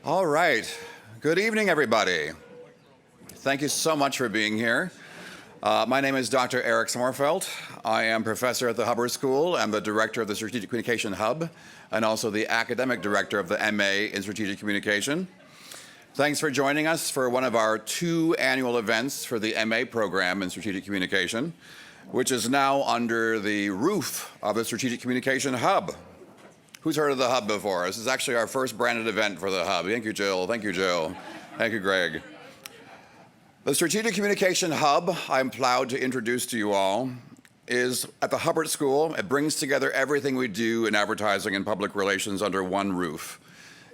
All right. Good evening, everybody. Thank you so much for being here. My name is Dr. Eric Sommerfeld. I am professor at the Hubbard School and the director of the Strategic Communication Hub, and also the academic director of the MA in Strategic Communication. Thanks for joining us for one of our 2 annual events for the MA program in Strategic Communication, which is now under the roof of the Strategic Communication Hub. Who's heard of the Hub before? This is actually our first branded event for the Hub. Thank you, Jill. Thank you, Jill. Thank you, Greg. The Strategic Communication Hub, I'm proud to introduce to you all, is at the Hubbard School. It brings together everything we do in advertising and public relations under one roof.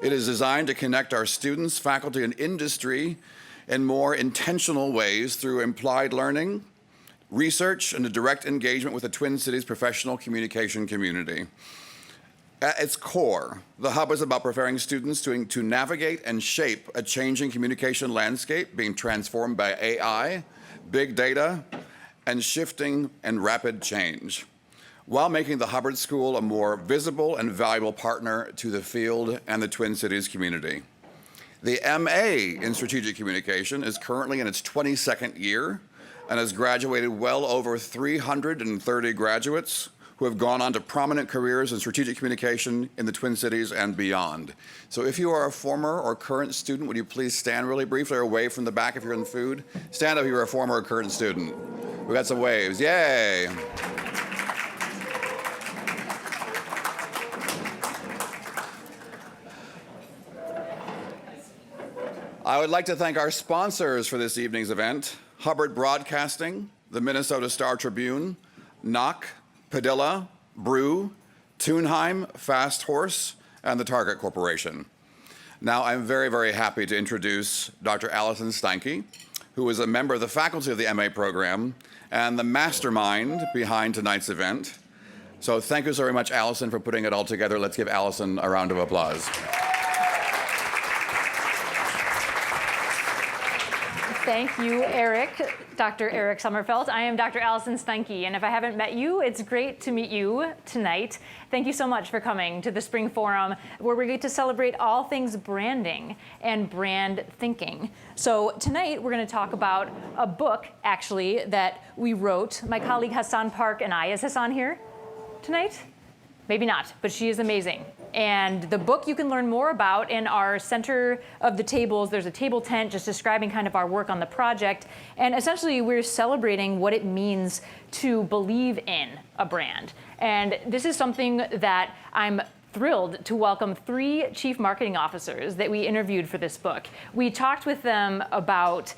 It is designed to connect our students, faculty, and industry in more intentional ways through implied learning, research, and a direct engagement with the Twin Cities professional communication community. At its core, the Hub is about preparing students to navigate and shape a changing communication landscape being transformed by AI, big data, and shifting and rapid change, while making the Hubbard School a more visible and valuable partner to the field and the Twin Cities community. The MA in Strategic Communication is currently in its 22nd year and has graduated well over 330 graduates who have gone on to prominent careers in strategic communication in the Twin Cities and beyond. So if you are a former or current student, would you please stand really briefly or away from the back if you're in food? Stand up if you're a former or current student. We got some waves, yay. I would like to thank our sponsors for this evening's event: Hubbard Broadcasting, the Minnesota Star Tribune, Knock, Padilla, Brew, Thunheim, Fast Horse, and the Target Corporation. Now, I'm very, very happy to introduce Dr. Allison Steinke, who is a member of the faculty of the MA program and the mastermind behind tonight's event. So thank you so very much, Allison, for putting it all together. Let's give Allison a round of applause. Thank you, Eric, Dr. Eric Sommerfeld. I am Dr. Allison Steinke, and if I haven't met you, it's great to meet you tonight. Thank you so much for coming to the Spring Forum, where we get to celebrate all things branding and brand thinking. So tonight, we're going to talk about a book, actually, that we wrote, my colleague Hassan Park and I. Is Hassan here tonight? Maybe not, but she is amazing. And the book you can learn more about in our center of the tables. There's a table tent just describing kind of our work on the project. And essentially, we're celebrating what it means to believe in a brand. And this is something that I'm thrilled to welcome 3 chief marketing officers that we interviewed for this book. We talked with them about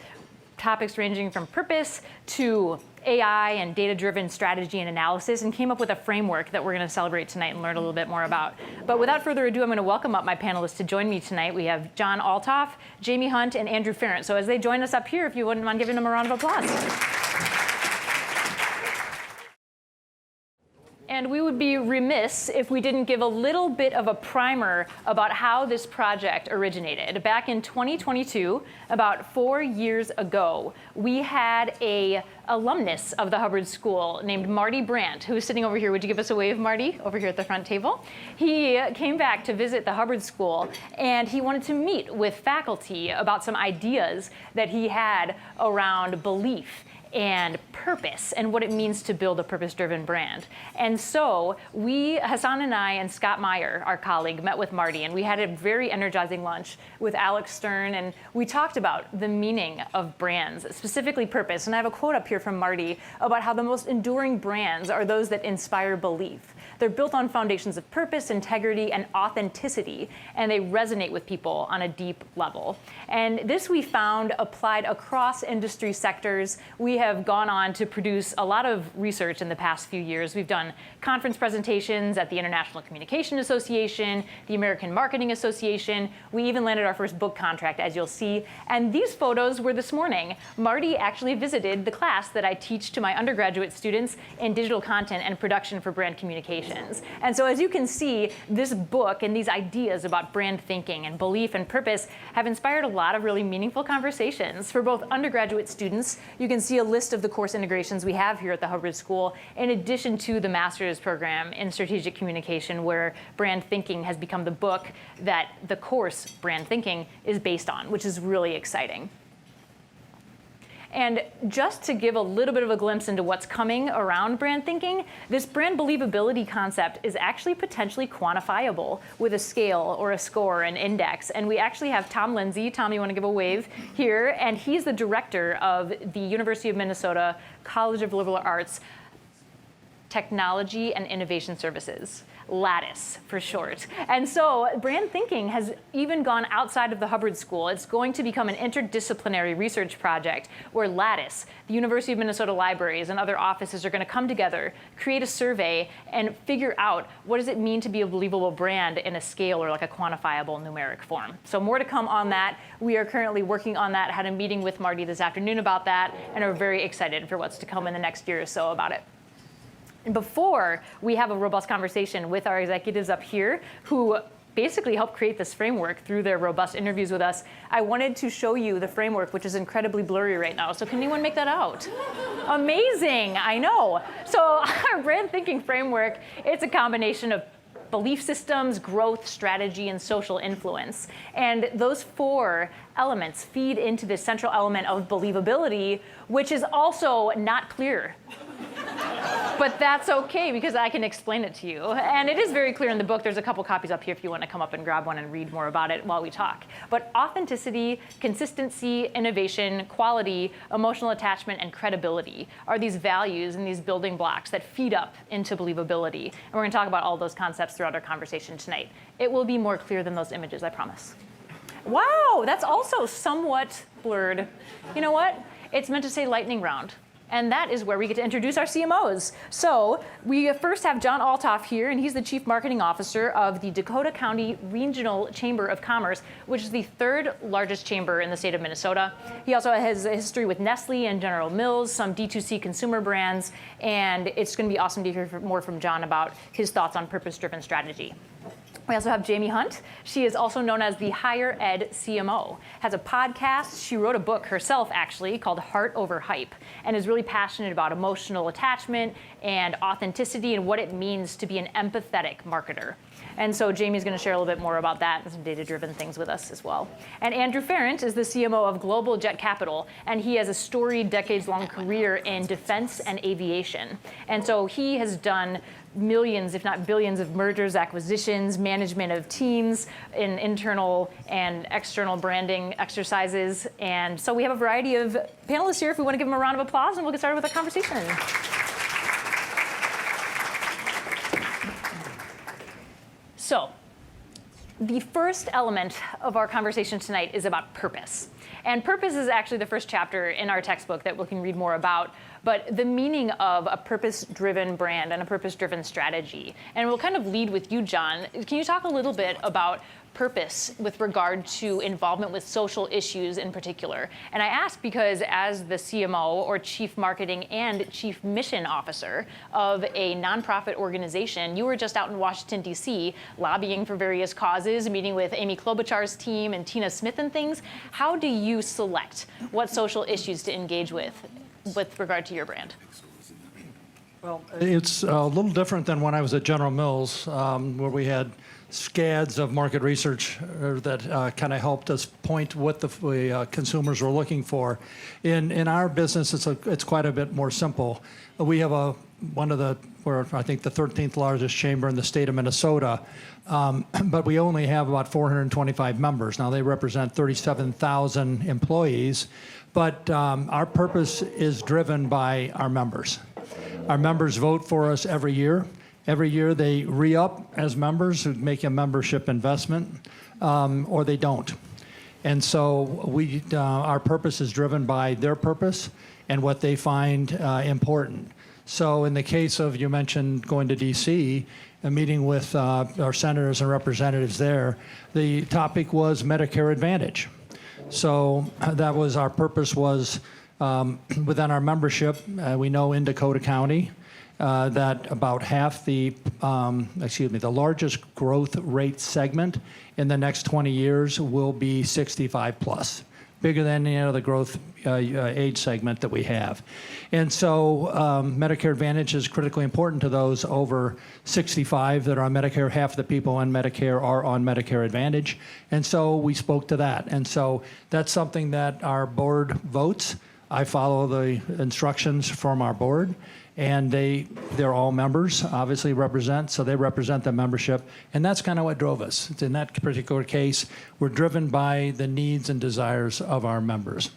topics ranging from purpose to AI and data-driven strategy and analysis, and came up with a framework that we're going to celebrate tonight and learn a little bit more about. But without further ado, I'm going to welcome up my panelists to join me tonight. We have John Altoff, Jamie Hunt, and Andrew Ferrant. So as they join us up here, if you wouldn't mind giving them a round of applause. And we would be remiss if we didn't give a little bit of a primer about how this project originated. Back in 2022, about 4 years ago, we had an alumnus of the Hubbard School named Marty Brandt, who is sitting over here. Would you give us a wave, Marty, over here at the front table? He came back to visit the Hubbard School, and he wanted to meet with faculty about some ideas that he had around belief and purpose and what it means to build a purpose-driven brand. And so Hassan and I and Scott Meyer, our colleague, met with Marty, and we had a very energizing lunch with Alex Stern, and we talked about the meaning of brands, specifically purpose. And I have a quote up here from Marty about how the most enduring brands are those that inspire belief. They're built on foundations of purpose, integrity, and authenticity, and they resonate with people on a deep level. And this we found applied across industry sectors. We have gone on to produce a lot of research in the past few years. We've done conference presentations at the International Communication Association, the American Marketing Association. We even landed our first book contract, as you'll see. And these photos were this morning. Marty actually visited the class that I teach to my undergraduate students in digital content and production for brand communication. communications. And so as you can see, this book and these ideas about brand thinking and belief and purpose have inspired a lot of really meaningful conversations for both undergraduate students. You can see a list of the course integrations we have here at the Hubbard School, in addition to the master's program in strategic communication, where brand thinking has become the book that the course brand thinking is based on, which is really exciting. And just to give a little bit of a glimpse into what's coming around brand thinking, this brand believability concept is actually potentially quantifiable with a scale or a score, an index. And we actually have Tom Lindsay. Tom, you want to give a wave here? And he's the director of the University of Minnesota College of Liberal Arts Technology and Innovation Services. Lattice for short. And so brand thinking has even gone outside of the Hubbard School. It's going to become an interdisciplinary research project where Lattice, the University of Minnesota libraries, and other offices are going to come together, create a survey, and figure out what does it mean to be a believable brand in a scale or like a quantifiable numeric form. So more to come on that. We are currently working on that. Had a meeting with Marty this afternoon about that, and are very excited for what's to come in the next year or so about it. And before we have a robust conversation with our executives up here, who basically helped create this framework through their robust interviews with us, I wanted to show you the framework, which is incredibly blurry right now. So can anyone make that out? Amazing, I know. So our brand thinking framework, it's a combination of belief systems, growth, strategy, and social influence. And those 4 elements feed into this central element of believability, which is also not clear. But that's okay, because I can explain it to you. And it is very clear in the book. There's a couple copies up here if you want to come up and grab one and read more about it while we talk. But authenticity, consistency, innovation, quality, emotional attachment, and credibility are these values and these building blocks that feed up into believability. And we're going to talk about all those concepts throughout our conversation tonight. It will be more clear than those images, I promise. Wow, that's also somewhat blurred. You know what? It's meant to say lightning round. And that is where we get to introduce our CMOs. So we first have John Altoff here, and he's the Chief Marketing Officer of the Dakota County Regional Chamber of Commerce, which is the 3rd largest chamber in the state of Minnesota. He also has a history with Nestle and General Mills, some D2C consumer brands, and it's going to be awesome to hear more from John about his thoughts on purpose-driven strategy. We also have Jamie Hunt. She is also known as the Higher Ed CMO, has a podcast. She wrote a book herself, actually, called Heart Over Hype, and is really passionate about emotional attachment and authenticity and what it means to be an empathetic marketer. And so Jamie's going to share a little bit more about that and some data-driven things with us as well. And Andrew Ferrant is the CMO of Global Jet Capital, and he has a storied, decades-long career in defense and aviation. And so he has done millions, if not billions, of mergers, acquisitions, management of teams, in internal and external branding exercises. And so we have a variety of panelists here if we want to give them a round of applause, and we'll get started with the conversation. So the first element of our conversation tonight is about purpose. And purpose is actually the first chapter in our textbook that we can read more about, but the meaning of a purpose-driven brand and a purpose-driven strategy. And we'll kind of lead with you, John. Can you talk a little bit about purpose with regard to involvement with social issues in particular? And I ask because as the CMO, or Chief Marketing and Chief Mission Officer of a nonprofit organization, you were just out in Washington, D.C., lobbying for various causes, meeting with Amy Klobuchar's team and Tina Smith and things. How do you select what social issues to engage with regard to your brand? Well, it's a little different than when I was at General Mills, where we had scads of market research that kind of helped us point what the consumers were looking for. In our business, it's quite a bit more simple. We have we're I think the 13th largest chamber in the state of Minnesota, but we only have about 425 members. Now they represent 37,000 employees, but our purpose is driven by our members. Our members vote for us every year. Every year they re-up as members who make a membership investment, or they don't. And so our purpose is driven by their purpose and what they find important. So in the case of, you mentioned going to DC, a meeting with our senators and representatives there, the topic was Medicare Advantage. So that was our purpose was within our membership, we know in Dakota County, that about half the largest growth rate segment in the next 20 years will be 65 plus, bigger than any other growth age segment that we have. And so Medicare Advantage is critically important to those over 65 that are on Medicare. Half of the people on Medicare are on Medicare Advantage. And so we spoke to that. And so that's something that our board votes. I follow the instructions from our board. And they're all members, obviously represent, so they represent the membership. And that's kind of what drove us. In that particular case, we're driven by the needs and desires of our members.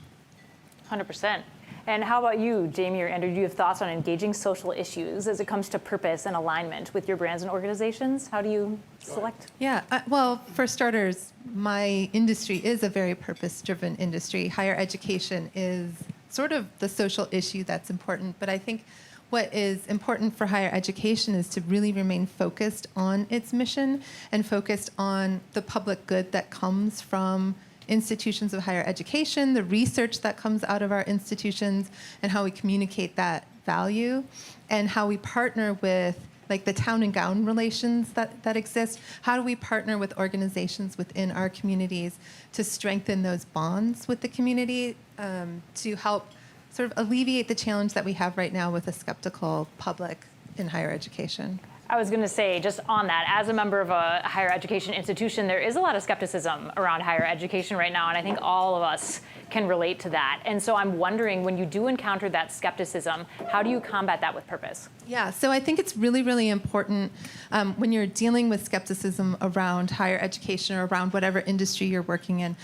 100%. And how about you, Jamie or Andrew? Do you have thoughts on engaging social issues as it comes to purpose and alignment with your brands and organizations? How do you select? Yeah, well, for starters, my industry is a very purpose-driven industry. Higher education is sort of the social issue that's important, but I think what is important for higher education is to really remain focused on its mission and focused on the public good that comes from institutions of higher education, the research that comes out of our institutions, and how we communicate that value, and how we partner with like the town and gown relations that exist. How do we partner with organizations within our communities to strengthen those bonds with the community, to help sort of alleviate the challenge that we have right now with a skeptical public in higher education? I was going to say, just on that, as a member of a higher education institution, there is a lot of skepticism around higher education right now, and I think all of us can relate to that. And so I'm wondering, when you do encounter that skepticism, how do you combat that with purpose? Yeah, so I think it's really, really important when you're dealing with skepticism around higher education or around whatever industry you're working in.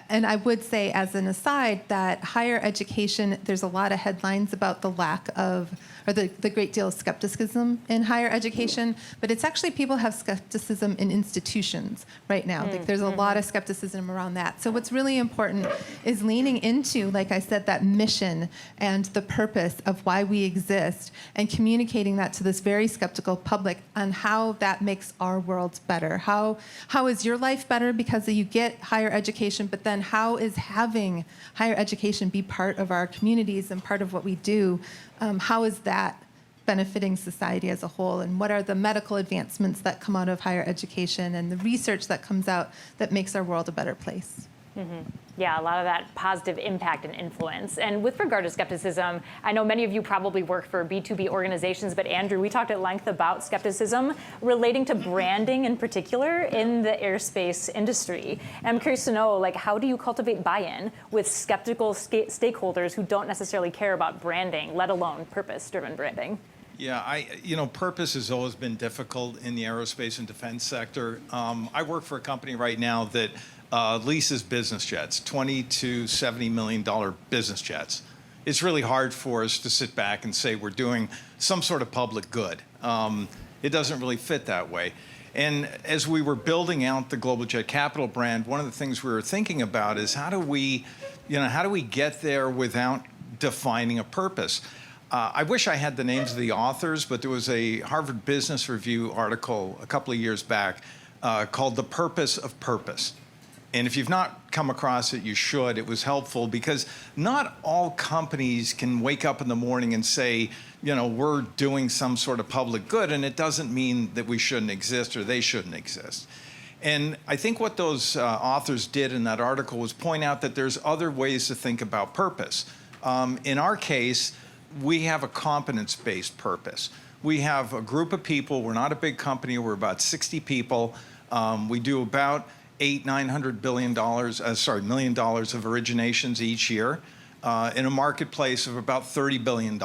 And I would say, as an aside, that higher education, there's a lot of headlines about the lack of, or the great deal of skepticism in higher education, but it's actually people have skepticism in institutions right now. Like there's a lot of skepticism around that. So what's really important is leaning into, like I said, that mission and the purpose of why we exist, and communicating that to this very skeptical public on how that makes our world better. How is your life better because you get higher education, but then how is having higher education be part of our communities and part of what we do? How is that benefiting society as a whole? And what are the medical advancements that come out of higher education and the research that comes out that makes our world a better place? Mm-hmm. Yeah, a lot of that positive impact and influence. And with regard to skepticism, I know many of you probably work for B2B organizations, but Andrew, we talked at length about skepticism relating to branding in particular in the aerospace industry. And I'm curious to know, like, how do you cultivate buy-in with skeptical stakeholders who don't necessarily care about branding, let alone purpose-driven branding? Yeah, purpose has always been difficult in the aerospace and defense sector. I work for a company right now that leases business jets, $20 to $70 million business jets. It's really hard for us to sit back and say we're doing some sort of public good. It doesn't really fit that way. And as we were building out the Global Jet Capital brand, one of the things we were thinking about is how do we get there without defining a purpose? I wish I had the names of the authors, but there was a Harvard Business Review article a couple of years back called The Purpose of Purpose. And if you've not come across it, you should. It was helpful because not all companies can wake up in the morning and say, we're doing some sort of public good, and it doesn't mean that we shouldn't exist or they shouldn't exist. And I think what those authors did in that article was point out that there's other ways to think about purpose. In our case, we have a competence-based purpose. We have a group of people. We're not a big company. We're about 60 people. We do about $900 million of originations each year in a marketplace of about $30 billion.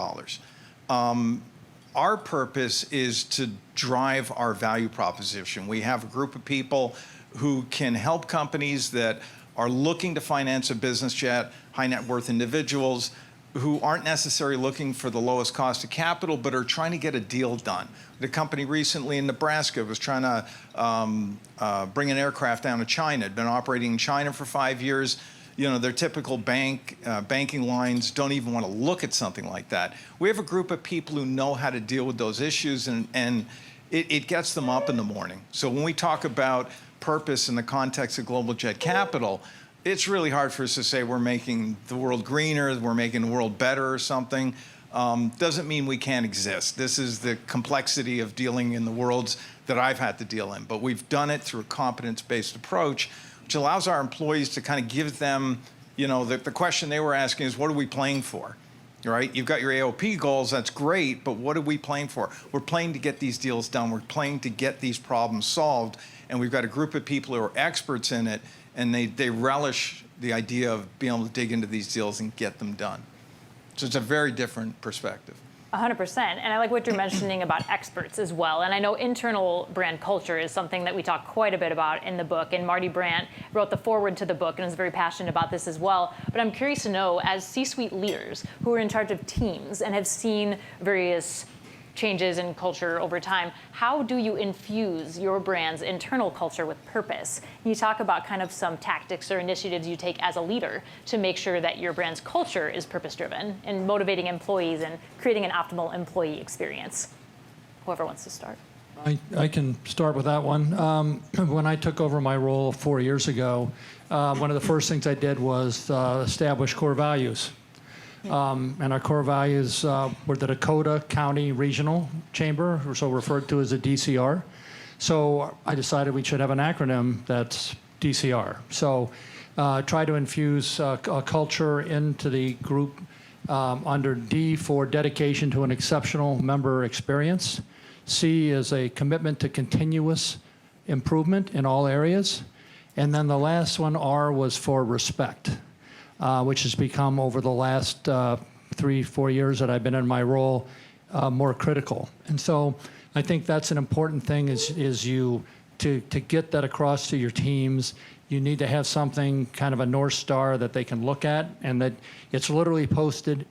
Our purpose is to drive our value proposition. We have a group of people who can help companies that are looking to finance a business jet, high net worth individuals who aren't necessarily looking for the lowest cost of capital, but are trying to get a deal done. The company recently in Nebraska was trying to bring an aircraft down to China. Had been operating in China for 5 years. Their typical banking lines don't even want to look at something like that. We have a group of people who know how to deal with those issues, and it gets them up in the morning. So when we talk about purpose in the context of Global Jet Capital, it's really hard for us to say we're making the world greener, we're making the world better or something. doesn't mean we can't exist. This is the complexity of dealing in the worlds that I've had to deal in. But we've done it through a competence-based approach, which allows our employees to kind of give them, the question they were asking is, what are we playing for? Right? You've got your AOP goals, that's great, but what are we playing for? We're playing to get these deals done. We're playing to get these problems solved. And we've got a group of people who are experts in it, and they relish the idea of being able to dig into these deals and get them done. So it's a very different perspective. 100%. And I like what you're mentioning about experts as well. And I know internal brand culture is something that we talk quite a bit about in the book. And Marty Brandt wrote the foreword to the book and is very passionate about this as well. But I'm curious to know, as C-suite leaders who are in charge of teams and have seen various changes in culture over time, how do you infuse your brand's internal culture with purpose? Can you talk about kind of some tactics or initiatives you take as a leader to make sure that your brand's culture is purpose-driven and motivating employees and creating an optimal employee experience? Whoever wants to start. I can start with that one. When I took over my role 4 years ago, one of the first things I did was establish core values. And our core values were the Dakota County Regional Chamber, or so referred to as a DCR. So I decided we should have an acronym that's DCR. So try to infuse a culture into the group under D for dedication to an exceptional member experience. C is a commitment to continuous improvement in all areas. And then the last one, R, was for respect. Which has become, over the last 3-4 years that I've been in my role, more critical. And so I think that's an important thing is you to get that across to your teams. You need to have something, kind of a North Star that they can look at, and that it's literally posted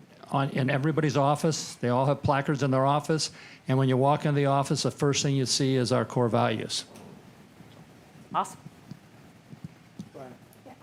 in everybody's office. They all have placards in their office. And when you walk into the office, the first thing you see is our core values. Awesome.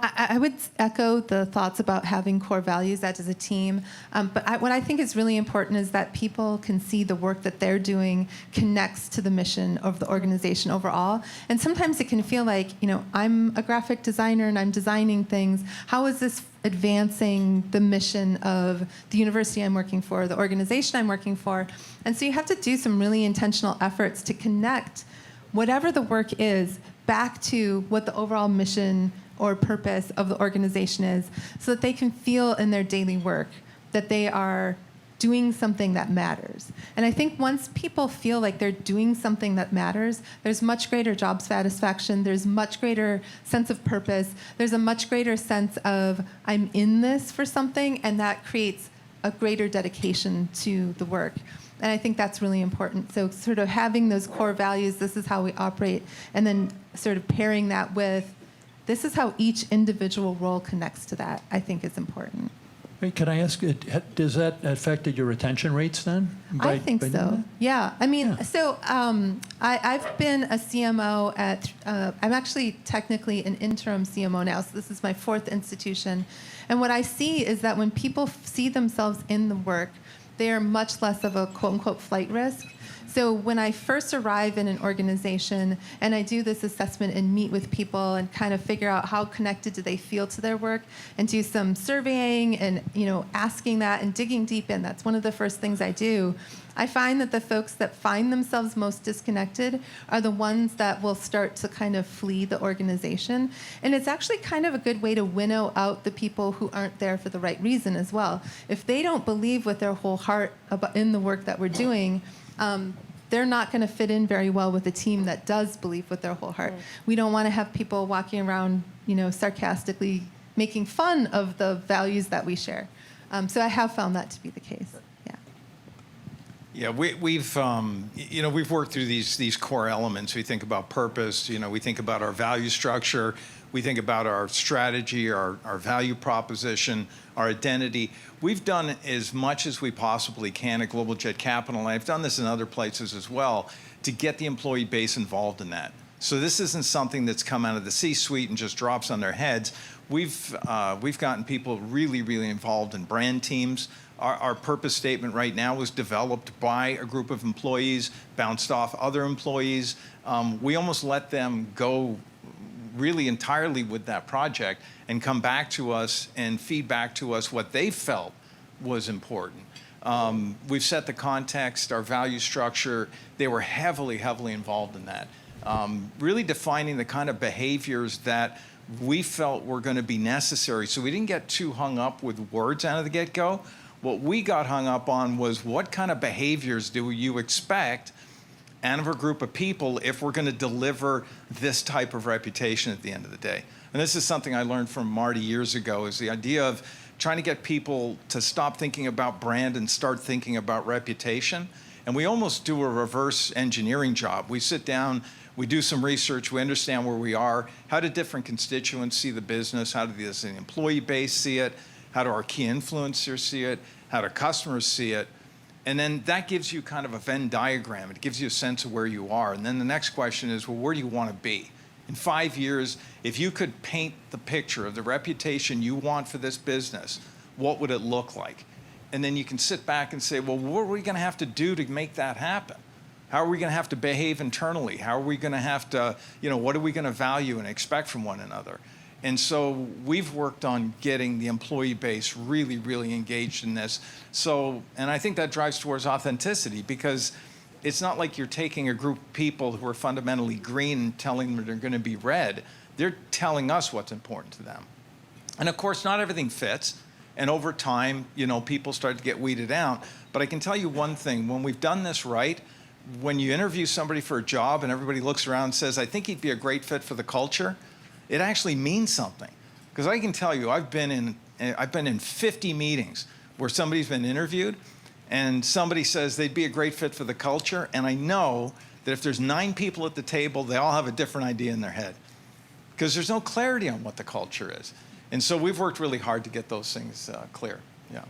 I would echo the thoughts about having core values as a team. But what I think is really important is that people can see the work that they're doing connects to the mission of the organization overall. And sometimes it can feel like, I'm a graphic designer and I'm designing things. How is this advancing the mission of the university I'm working for, the organization I'm working for? And so you have to do some really intentional efforts to connect whatever the work is back to what the overall mission or purpose of the organization is, so that they can feel in their daily work that they are doing something that matters. And I think once people feel like they're doing something that matters, there's much greater job satisfaction, there's much greater sense of purpose, there's a much greater sense of, I'm in this for something, and that creates a greater dedication to the work. And I think that's really important. So sort of having those core values, this is how we operate, and then sort of pairing that with, this is how each individual role connects to that, I think is important. Hey, can I ask, does that affected your retention rates then? I think so. Yeah. I mean, so I've been a CMO at, I'm actually technically an interim CMO now, so this is my 4th institution. And what I see is that when people see themselves in the work, they are much less of a quote-unquote flight risk. So when I first arrive in an organization and I do this assessment and meet with people and kind of figure out how connected do they feel to their work and do some surveying and, asking that and digging deep in, that's one of the first things I do. I find that the folks that find themselves most disconnected are the ones that will start to kind of flee the organization. And it's actually kind of a good way to winnow out the people who aren't there for the right reason as well. If they don't believe with their whole heart in the work that we're doing, they're not going to fit in very well with a team that does believe with their whole heart. We don't want to have people walking around, sarcastically making fun of the values that we share. So I have found that to be the case. Yeah, we've worked through these core elements. We think about purpose. We think about our value structure. We think about our strategy, our value proposition, our identity. We've done as much as we possibly can at Global Jet Capital, and I've done this in other places as well, to get the employee base involved in that. So this isn't something that's come out of the C-suite and just drops on their heads. We've gotten people really, really involved in brand teams. Our purpose statement right now was developed by a group of employees, bounced off other employees. We almost let them go really entirely with that project and come back to us and feed back to us what they felt was important. We've set the context, our value structure. They were heavily, heavily involved in that. Really defining the kind of behaviors that we felt were going to be necessary. So we didn't get too hung up with words out of the get-go. What we got hung up on was what kind of behaviors do you expect out of a group of people if we're going to deliver this type of reputation at the end of the day. And this is something I learned from Marty years ago, is the idea of trying to get people to stop thinking about brand and start thinking about reputation. And we almost do a reverse engineering job. We sit down, we do some research, we understand where we are, how do different constituents see the business, how does the employee base see it, how do our key influencers see it, how do customers see it, and then that gives you kind of a Venn diagram. It gives you a sense of where you are. And then the next question is, well, where do you want to be? In 5 years, if you could paint the picture of the reputation you want for this business, what would it look like? And then you can sit back and say, well, what are we going to have to do to make that happen? How are we going to have to behave internally? How are we going to have to, what are we going to value and expect from one another? And so we've worked on getting the employee base really, really engaged in this. So, and I think that drives towards authenticity, because it's not like you're taking a group of people who are fundamentally green and telling them they're going to be red. They're telling us what's important to them. And of course, not everything fits. And over time, people start to get weeded out. But I can tell you one thing, when we've done this right, when you interview somebody for a job and everybody looks around and says, I think he'd be a great fit for the culture, it actually means something. Because I can tell you, I've been in 50 meetings where somebody's been interviewed and somebody says they'd be a great fit for the culture, and I know that if there's 9 people at the table, they all have a different idea in their head. Because there's no clarity on what the culture is. And so we've worked really hard to get those things clear. Yeah.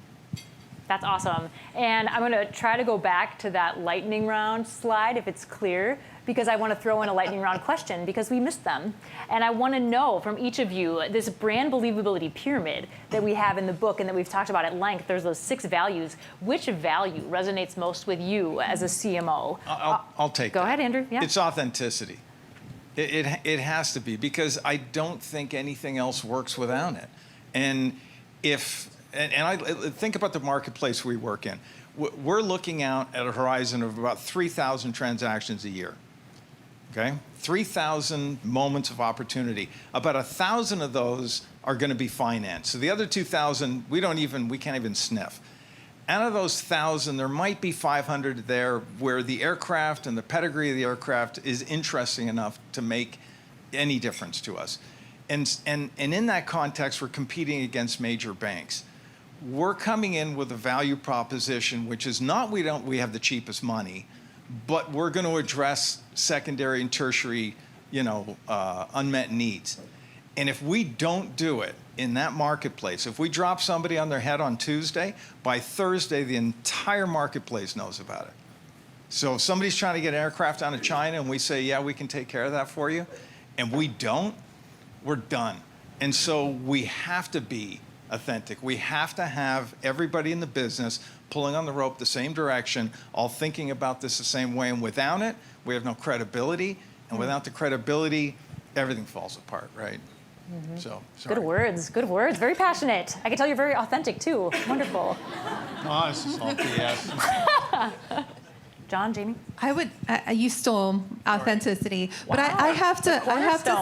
That's awesome. And I'm going to try to go back to that lightning round slide, if it's clear, because I want to throw in a lightning round question, because we missed them. And I want to know from each of you, this brand believability pyramid that we have in the book and that we've talked about at length, there's those 6 values. Which value resonates most with you as a CMO? I'll take that. Go ahead, Andrew. Yeah. It's authenticity. It has to be, because I don't think anything else works without it. And I think about the marketplace we work in. We're looking out at a horizon of about 3,000 transactions a year. Okay? 3,000 moments of opportunity. About 1,000 of those are going to be finance. So the other 2,000, we can't even sniff. Out of those 1,000, there might be 500 there where the aircraft and the pedigree of the aircraft is interesting enough to make any difference to us. And in that context, we're competing against major banks. We're coming in with a value proposition, which is not we have the cheapest money, but we're going to address secondary and tertiary, unmet needs. And if we don't do it in that marketplace, if we drop somebody on their head on Tuesday, by Thursday, the entire marketplace knows about it. So if somebody's trying to get aircraft out of China and we say, yeah, we can take care of that for you, and we don't, we're done. And so we have to be authentic. We have to have everybody in the business pulling on the rope the same direction, all thinking about this the same way. And without it, we have no credibility. And without the credibility, everything falls apart, right? Mm-hmm. So, sorry. Good words. Very passionate. I can tell you're very authentic too. Wonderful. No, this is all BS. John, Jamie? You stole authenticity, but I have to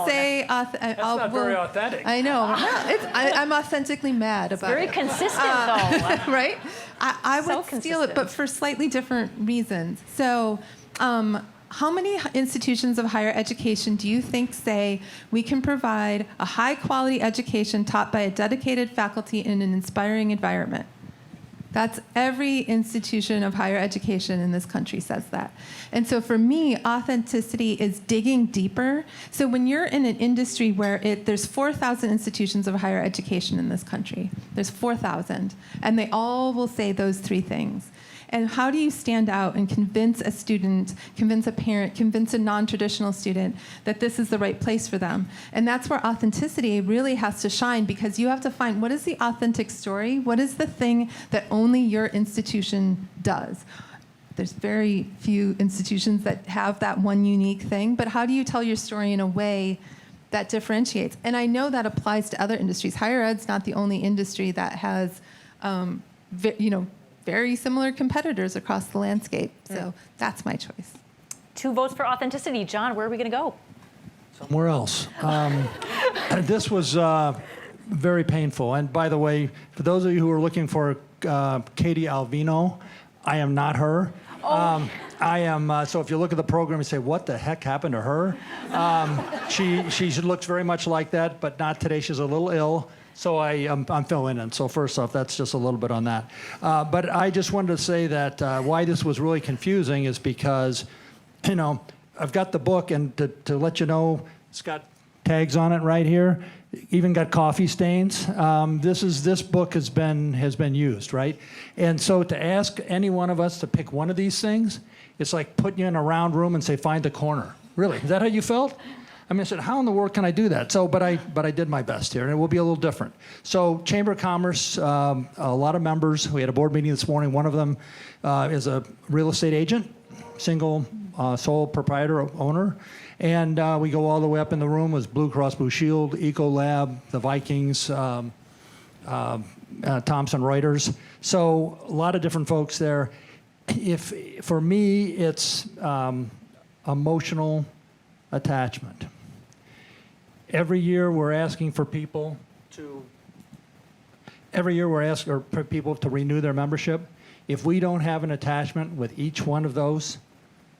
say, That's not very authentic. I know. I'm authentically mad about Very it. consistent, though. Right? I would steal it, but for slightly different reasons. So, how many institutions of higher education do you think say we can provide a high-quality education taught by a dedicated faculty in an inspiring environment? That's every institution of higher education in this country says that. And so for me, authenticity is digging deeper. So when you're in an industry where there's 4,000 institutions of higher education in this country, there's 4,000, and they all will say those 3 things. And how do you stand out and convince a student, convince a parent, convince a non-traditional student that this is the right place for them? And that's where authenticity really has to shine, because you have to find what is the authentic story? What is the thing that only your institution does? There's very few institutions that have that one unique thing, but how do you tell your story in a way that differentiates? And I know that applies to other industries. Higher ed's not the only industry that has, very similar competitors across the landscape. So that's my choice. 2 votes for authenticity. John, where are we going to go? Somewhere else. This was very painful. And by the way, for those of you who are looking for Katie Alvino, I am not her. I am, so if you look at the program and say, what the heck happened to her? She looks very much like that, but not today. She's a little ill. So I'm filling in. So first off, that's just a little bit on that. But I just wanted to say that why this was really confusing is because, I've got the book, and to let you know, it's got tags on it right here. Even got coffee stains. This book has been used, right? And so to ask any one of us to pick one of these things, it's like putting you in a round room and say, find the corner. Really? Is that how you felt? I mean, I said, how in the world can I do that? So, but I did my best here, and it will be a little different. So, Chamber of Commerce, a lot of members. We had a board meeting this morning. One of them is a real estate agent, single sole proprietor owner. And we go all the way up in the room was Blue Cross Blue Shield, Ecolab, the Vikings, Thomson Reuters. So a lot of different folks there. For me, it's emotional attachment. Every year we're asking for people to renew their membership. If we don't have an attachment with each one of those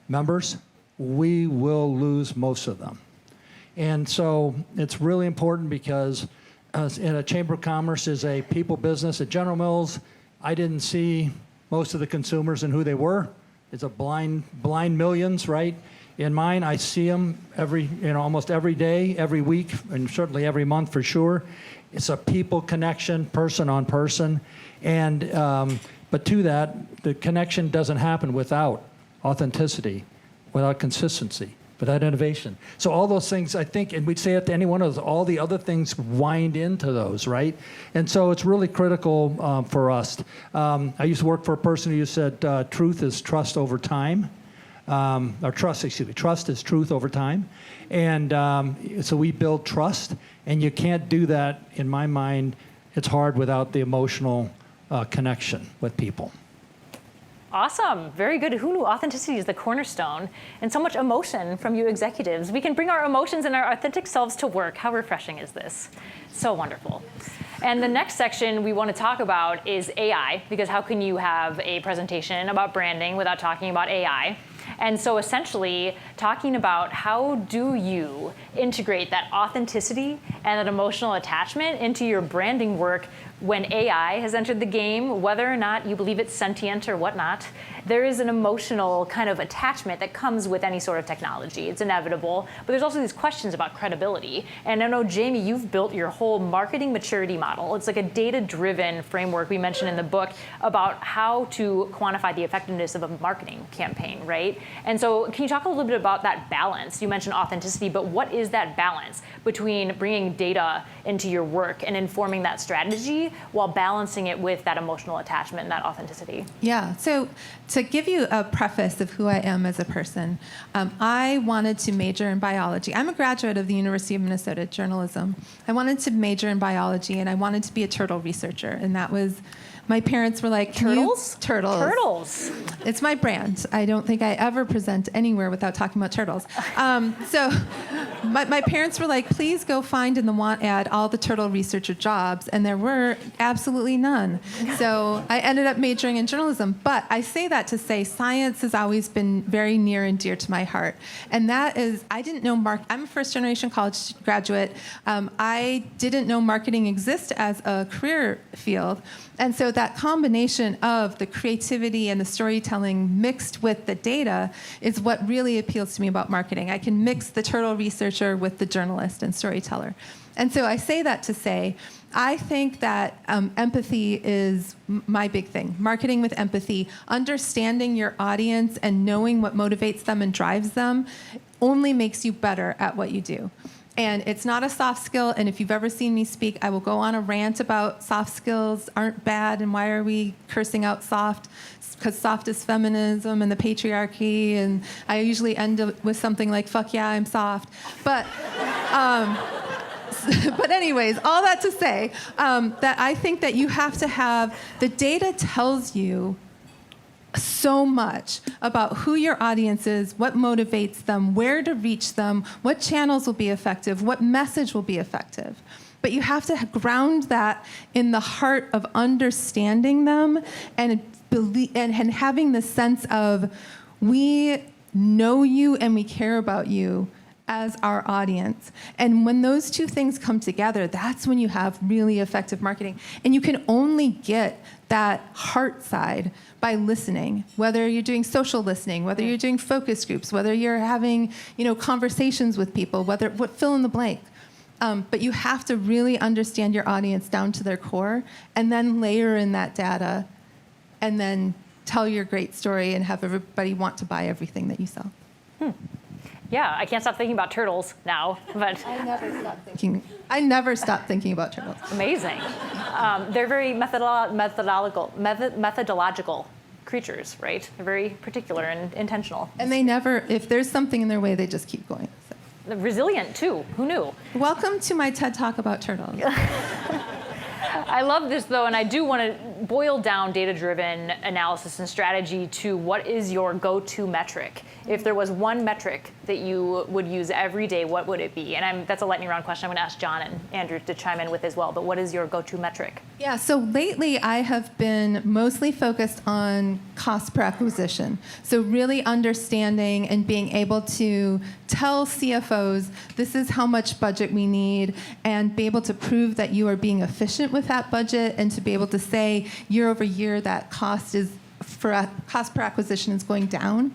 members, we will lose most of them. And so it's really important because in a Chamber of Commerce is a people business. At General Mills, I didn't see most of the consumers and who they were. It's a blind millions, right? In mine, I see them almost every day, every week, and certainly every month for sure. It's a people connection, person on person. And but to that, the connection doesn't happen without authenticity, without consistency, without innovation. So all those things, I think, and we'd say it to any one of those, all the other things wind into those, right? And so it's really critical for us. I used to work for a person who said truth is trust over time. Trust is truth over time. And so we build trust, and you can't do that, in my mind, it's hard without the emotional connection with people. Awesome. Very good. Who knew authenticity is the cornerstone? And so much emotion from you executives. We can bring our emotions and our authentic selves to work. How refreshing is this? So wonderful. And the next section we want to talk about is AI, because how can you have a presentation about branding without talking about AI? And so essentially talking about how do you integrate that authenticity and that emotional attachment into your branding work when AI has entered the game, whether or not you believe it's sentient or whatnot. There is an emotional kind of attachment that comes with any sort of technology. It's inevitable, but there's also these questions about credibility. And I know, Jamie, you've built your whole marketing maturity model. It's like a data-driven framework we mentioned in the book about how to quantify the effectiveness of a marketing campaign, right? And so can you talk a little bit about that balance? You mentioned authenticity, but what is that balance between bringing data into your work and informing that strategy while balancing it with that emotional attachment and that authenticity? Yeah, so to give you a preface of who I am as a person, I wanted to major in biology. I'm a graduate of the University of Minnesota journalism. I wanted to major in biology, and I wanted to be a turtle researcher, and that was, my parents were like, turtles? Turtles. It's my brand. I don't think I ever present anywhere without talking about turtles. So my parents were like, please go find in the want ad all the turtle researcher jobs, and there were absolutely none. So I ended up majoring in journalism. But I say that to say science has always been very near and dear to my heart. And that is, I didn't know I'm a first-generation college graduate. I didn't know marketing exists as a career field. And so that combination of the creativity and the storytelling mixed with the data is what really appeals to me about marketing. I can mix the turtle researcher with the journalist and storyteller. And so I say that to say, I think that empathy is my big thing. Marketing with empathy, understanding your audience and knowing what motivates them and drives them only makes you better at what you do. And it's not a soft skill, and if you've ever seen me speak, I will go on a rant about soft skills aren't bad and why are we cursing out soft, because soft is feminism and the patriarchy, and I usually end up with something like, fuck yeah, I'm soft. But But anyways, all that to say that I think that you have to have, the data tells you so much about who your audience is, what motivates them, where to reach them, what channels will be effective, what message will be effective. But you have to ground that in the heart of understanding them and having the sense of, we know you and we care about you as our audience. And when those two things come together, that's when you have really effective marketing. And you can only get that heart side by listening, whether you're doing social listening, whether you're doing focus groups, whether you're having, conversations with people, fill in the blank. But you have to really understand your audience down to their core, and then layer in that data, and then tell your great story and have everybody want to buy everything that you sell. Yeah, I can't stop thinking about turtles now, but I never stop thinking about turtles. amazing. They're very methodological creatures, right? They're very particular and intentional. And they never, if there's something in their way, they just keep going. So. They're resilient too. Who knew? Welcome to my TED Talk about turtles. I love this though, and I do want to boil down data-driven analysis and strategy to what is your go-to metric. If there was one metric that you would use every day, what would it be? And that's a lightning round question I'm going to ask John and Andrew to chime in with as well, but what is your go-to metric? Yeah, so lately I have been mostly focused on cost per acquisition. So really understanding and being able to tell CFOs, this is how much budget we need, and be able to prove that you are being efficient with that budget, and to be able to say year over year that cost per acquisition is going down.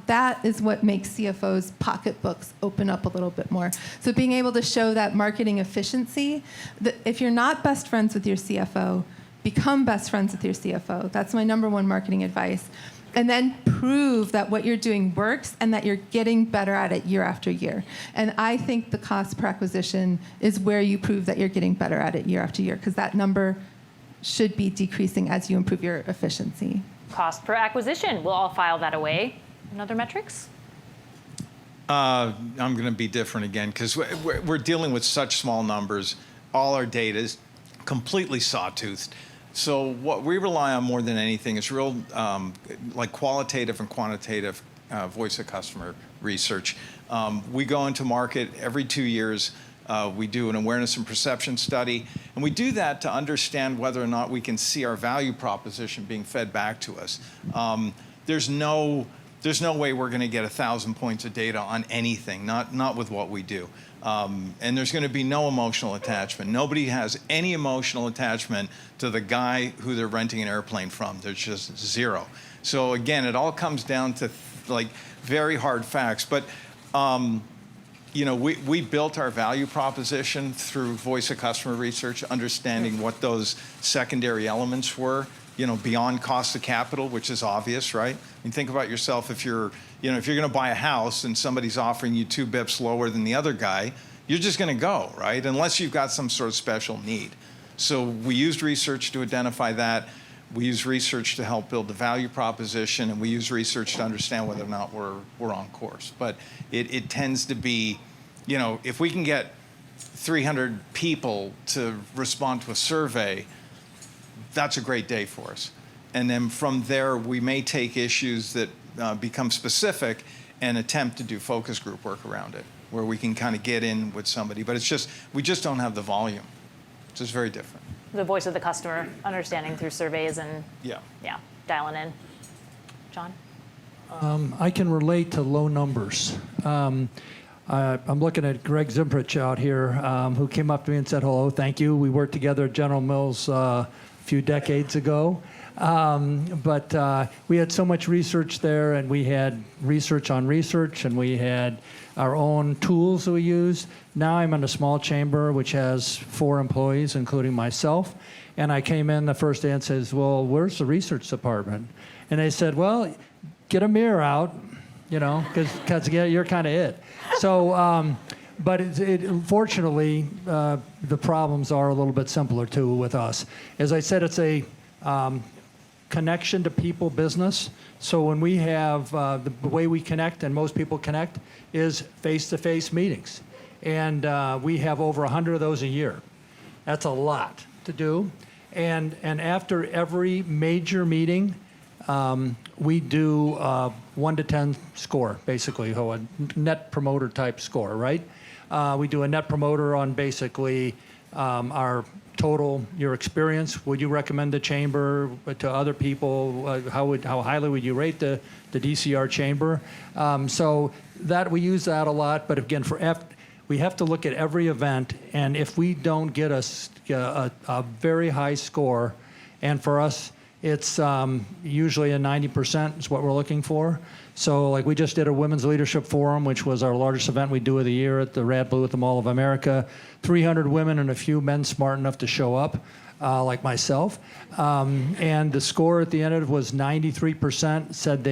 That is what makes CFOs' pocketbooks open up a little bit more. So being able to show that marketing efficiency, that if you're not best friends with your CFO, become best friends with your CFO. That's my number one marketing advice. And then prove that what you're doing works and that you're getting better at it year after year. And I think the cost per acquisition is where you prove that you're getting better at it year after year, because that number should be decreasing as you improve your efficiency. Cost per acquisition. We'll all file that away. And other metrics? I'm going to be different again, because we're dealing with such small numbers. All our data is completely sawtoothed. So what we rely on more than anything is real, like qualitative and quantitative voice of customer research. We go into market every 2 years. We do an awareness and perception study, and we do that to understand whether or not we can see our value proposition being fed back to us. There's no way we're going to get 1,000 points of data on anything, not with what we do. And there's going to be no emotional attachment. Nobody has any emotional attachment to the guy who they're renting an airplane from. There's just zero. So again, it all comes down to like very hard facts. But we built our value proposition through voice of customer research, understanding what those secondary elements were. Beyond cost of capital, which is obvious, right? I mean, think about yourself. If you're going to buy a house and somebody's offering you 2 bips lower than the other guy, you're just going to go, right? Unless you've got some sort of special need. So we used research to identify that. We use research to help build the value proposition, and we use research to understand whether or not we're on course. But it tends to be, if we can get 300 people to respond to a survey, that's a great day for us. And then from there, we may take issues that become specific and attempt to do focus group work around it, where we can kind of get in with somebody. But we just don't have the volume. It's just very different. The voice of the customer, understanding through surveys and dialing in. John? I can relate to low numbers. I'm looking at Greg Zimprich out here, who came up to me and said, hello, thank you. We worked together at General Mills a few decades ago. But we had so much research there, and we had research on research, and we had our own tools that we used. Now I'm in a small chamber which has 4 employees, including myself. And I came in the first day and says, well, where's the research department? And they said, well, get a mirror out, because you're kind of it. So, but fortunately, the problems are a little bit simpler too with us. As I said, it's a connection to people business. So when we have the way we connect, and most people connect, is face-to-face meetings. And we have over 100 of those a year. That's a lot to do. And after every major meeting, we do 1 to 10 score, basically, a net promoter type score, right? We do a net promoter on basically our total, your experience. Would you recommend the chamber to other people? How highly would you rate the DCR chamber? So that we use that a lot, but again, we have to look at every event, and if we don't get a very high score, and for us, it's usually a 90% is what we're looking for. So like we just did a Women's Leadership Forum, which was our largest event we do of the year at the Rad Blue at the Mall of America. 300 women and a few men smart enough to show up, like myself. And the score at the end of it was 93% said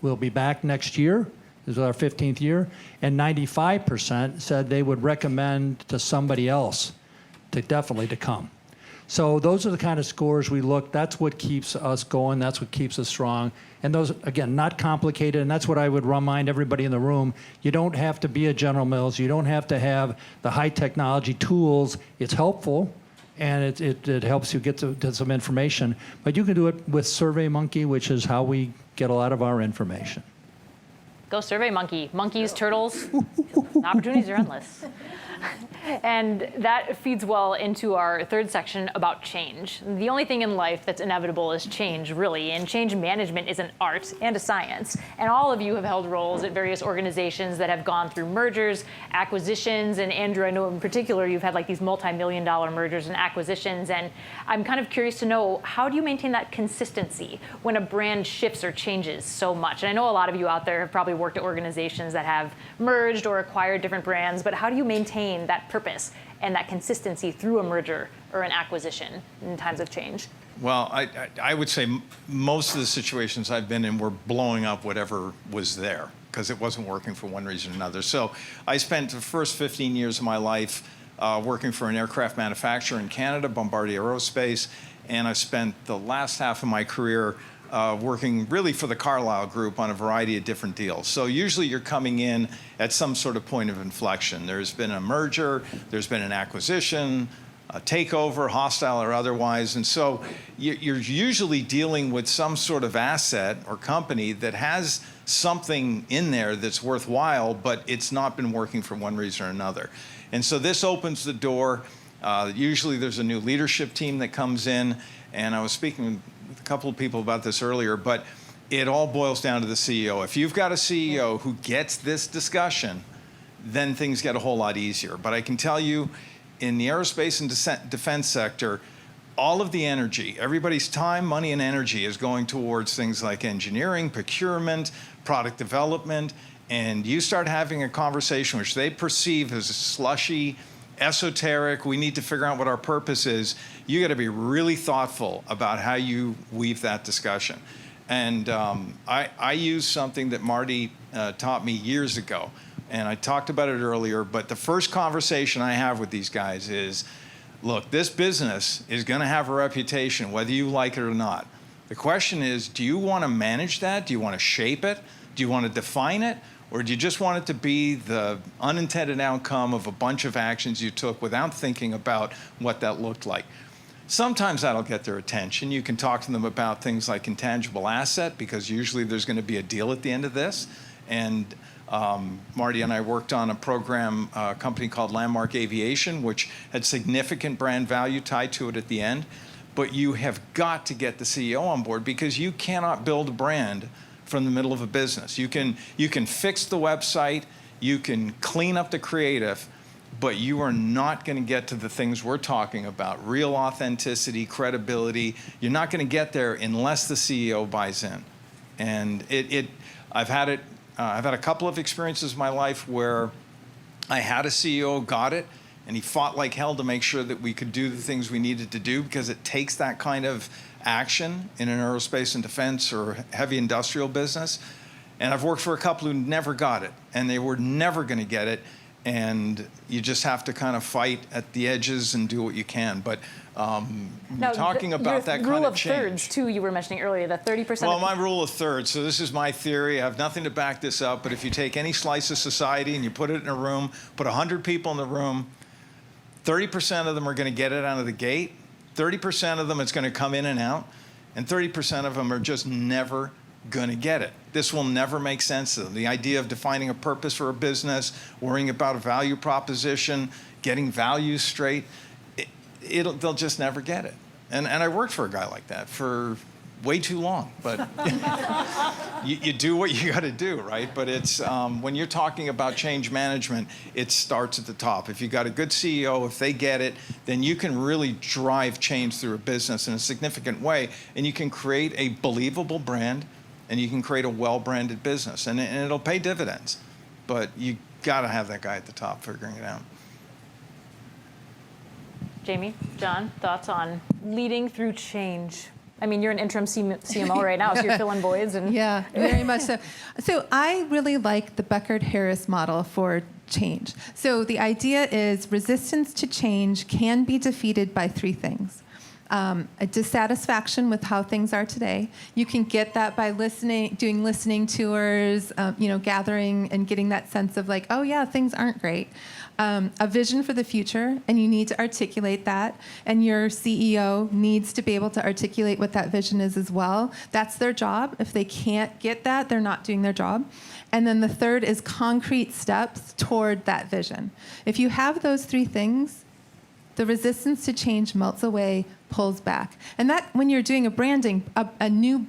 will be back next year. This is our 15th year. And 95% said they would recommend to somebody else definitely to come. So those are the kind of scores we look. That's what keeps us going. That's what keeps us strong. And those, again, not complicated. And that's what I would remind everybody in the room. You don't have to be a General Mills. You don't have to have the high technology tools. It's helpful, and it helps you get to some information. But you can do it with SurveyMonkey, which is how we get a lot of our information. Go SurveyMonkey. Monkeys, turtles, opportunities are endless. And that feeds well into our third section about change. The only thing in life that's inevitable is change, really, and change management is an art and a science. And all of you have held roles at various organizations that have gone through mergers, acquisitions, and Andrew, I know in particular you've had like these multi-million-dollar mergers and acquisitions, and I'm kind of curious to know, how do you maintain that consistency when a brand shifts or changes so much? And I know a lot of you out there have probably worked at organizations that have merged or acquired different brands, but how do you maintain that purpose and that consistency through a merger or an acquisition in times of change? Well, I would say most of the situations I've been in were blowing up whatever was there because it wasn't working for one reason or another. So I spent the first 15 years of my life working for an aircraft manufacturer in Canada, Bombardier Aerospace, and I spent the last half of my career working really for the Carlyle Group on a variety of different deals. So usually you're coming in at some sort of point of inflection. There's been a merger, there's been an acquisition, a takeover, hostile or otherwise, and so you're usually dealing with some sort of asset or company that has something in there that's worthwhile, but it's not been working for one reason or another. And so this opens the door. Usually there's a new leadership team that comes in, and I was speaking with a couple of people about this earlier, but it all boils down to the CEO. If you've got a CEO who gets this discussion, then things get a whole lot easier. But I can tell you, in the aerospace and defense sector, all of the energy, everybody's time, money, and energy is going towards things like engineering, procurement, product development, and you start having a conversation which they perceive as slushy, esoteric, we need to figure out what our purpose is, you got to be really thoughtful about how you weave that discussion. And I use something that Marty taught me years ago, and I talked about it earlier, but the first conversation I have with these guys is, look, this business is going to have a reputation, whether you like it or not. The question is, do you want to manage that? Do you want to shape it? Do you want to define it? Or do you just want it to be the unintended outcome of a bunch of actions you took without thinking about what that looked like? Sometimes that'll get their attention. You can talk to them about things like intangible asset, because usually there's going to be a deal at the end of this. And Marty and I worked on a program, a company called Landmark Aviation, which had significant brand value tied to it at the end. But you have got to get the CEO on board, because you cannot build a brand from the middle of a business. You can fix the website, you can clean up the creative, but you are not going to get to the things we're talking about, real authenticity, credibility. You're not going to get there unless the CEO buys in. And I've had a couple of experiences in my life where I had a CEO, got it, and he fought like hell to make sure that we could do the things we needed to do, because it takes that kind of action in an aerospace and defense or heavy industrial business. And I've worked for a couple who never got it, and they were never going to get it. and you just have to kind of fight at the edges and do what you can. But talking about that rule kind of of change. thirds too, you were mentioning earlier, the 30%. Well, my rule of thirds, so this is my theory. I have nothing to back this up, but if you take any slice of society and you put it in a room, put 100 people in the room, 30% of them are going to get it out of the gate, 30% of them it's going to come in and out, and 30% of them are just never going to get it. This will never make sense to them. The idea of defining a purpose for a business, worrying about a value proposition, getting values straight, they'll just never get it. And I worked for a guy like that for way too long, but you do what you got to do, right? But it's when you're talking about change management, it starts at the top. If you got a good CEO, if they get it, then you can really drive change through a business in a significant way, and you can create a believable brand, and you can create a well-branded business, and it'll pay dividends. But you got to have that guy at the top figuring it out. Jamie, John, thoughts on leading through change? I mean, you're an interim CMO right now, so you're filling voids. And Yeah, very much so. So I really like the Beckert-Harris model for change. So the idea is resistance to change can be defeated by three things. A dissatisfaction with how things are today. You can get that by doing listening tours, gathering and getting that sense of like, oh yeah, things aren't great. A vision for the future, and you need to articulate that, and your CEO needs to be able to articulate what that vision is as well. That's their job. If they can't get that, they're not doing their job. And then the third is concrete steps toward that vision. If you have those three things, the resistance to change melts away, pulls back. And that, when you're doing a branding, a new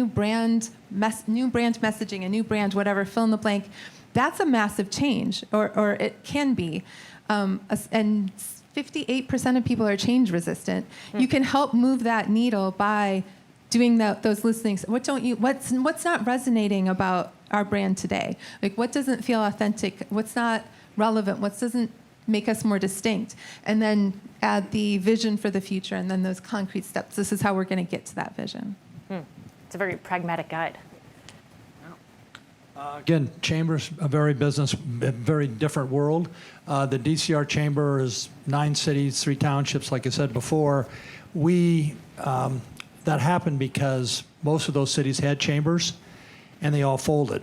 brand messaging, a new brand, whatever, fill in the blank, that's a massive change, or it can be. And 58% of people are change resistant. You can help move that needle by doing those listenings. What's not resonating about our brand today? Like, what doesn't feel authentic? What's not relevant? What doesn't make us more distinct? And then add the vision for the future, and then those concrete steps. This is how we're going to get to that vision. It's a very pragmatic guide. Again, chamber's a very different world. The DCR chamber is 9 cities, 3 townships, like I said before. That happened because most of those cities had chambers, and they all folded.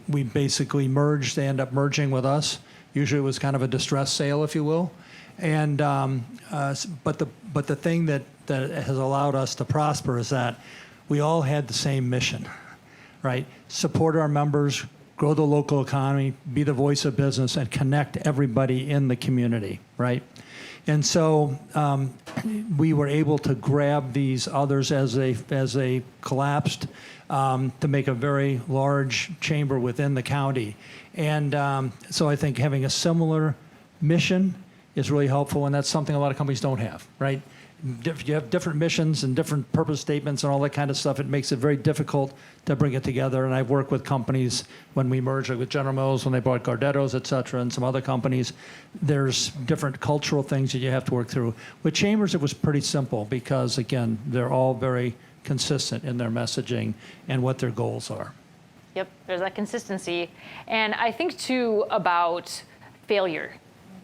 We basically merged. They end up merging with us. Usually it was kind of a distress sale, if you will. And but the thing that has allowed us to prosper is that we all had the same mission, right? Support our members, grow the local economy, be the voice of business, and connect everybody in the community, right? And so we were able to grab these others as they collapsed to make a very large chamber within the county. And so I think having a similar mission is really helpful, and that's something a lot of companies don't have, right? You have different missions and different purpose statements and all that kind of stuff. It makes it very difficult to bring it together. And I've worked with companies when we merged, like with General Mills, when they bought Gardetto's, et cetera, and some other companies. There's different cultural things that you have to work through. With chambers, it was pretty simple because, again, they're all very consistent in their messaging and what their goals are. Yep, there's that consistency. And I think, too, about failure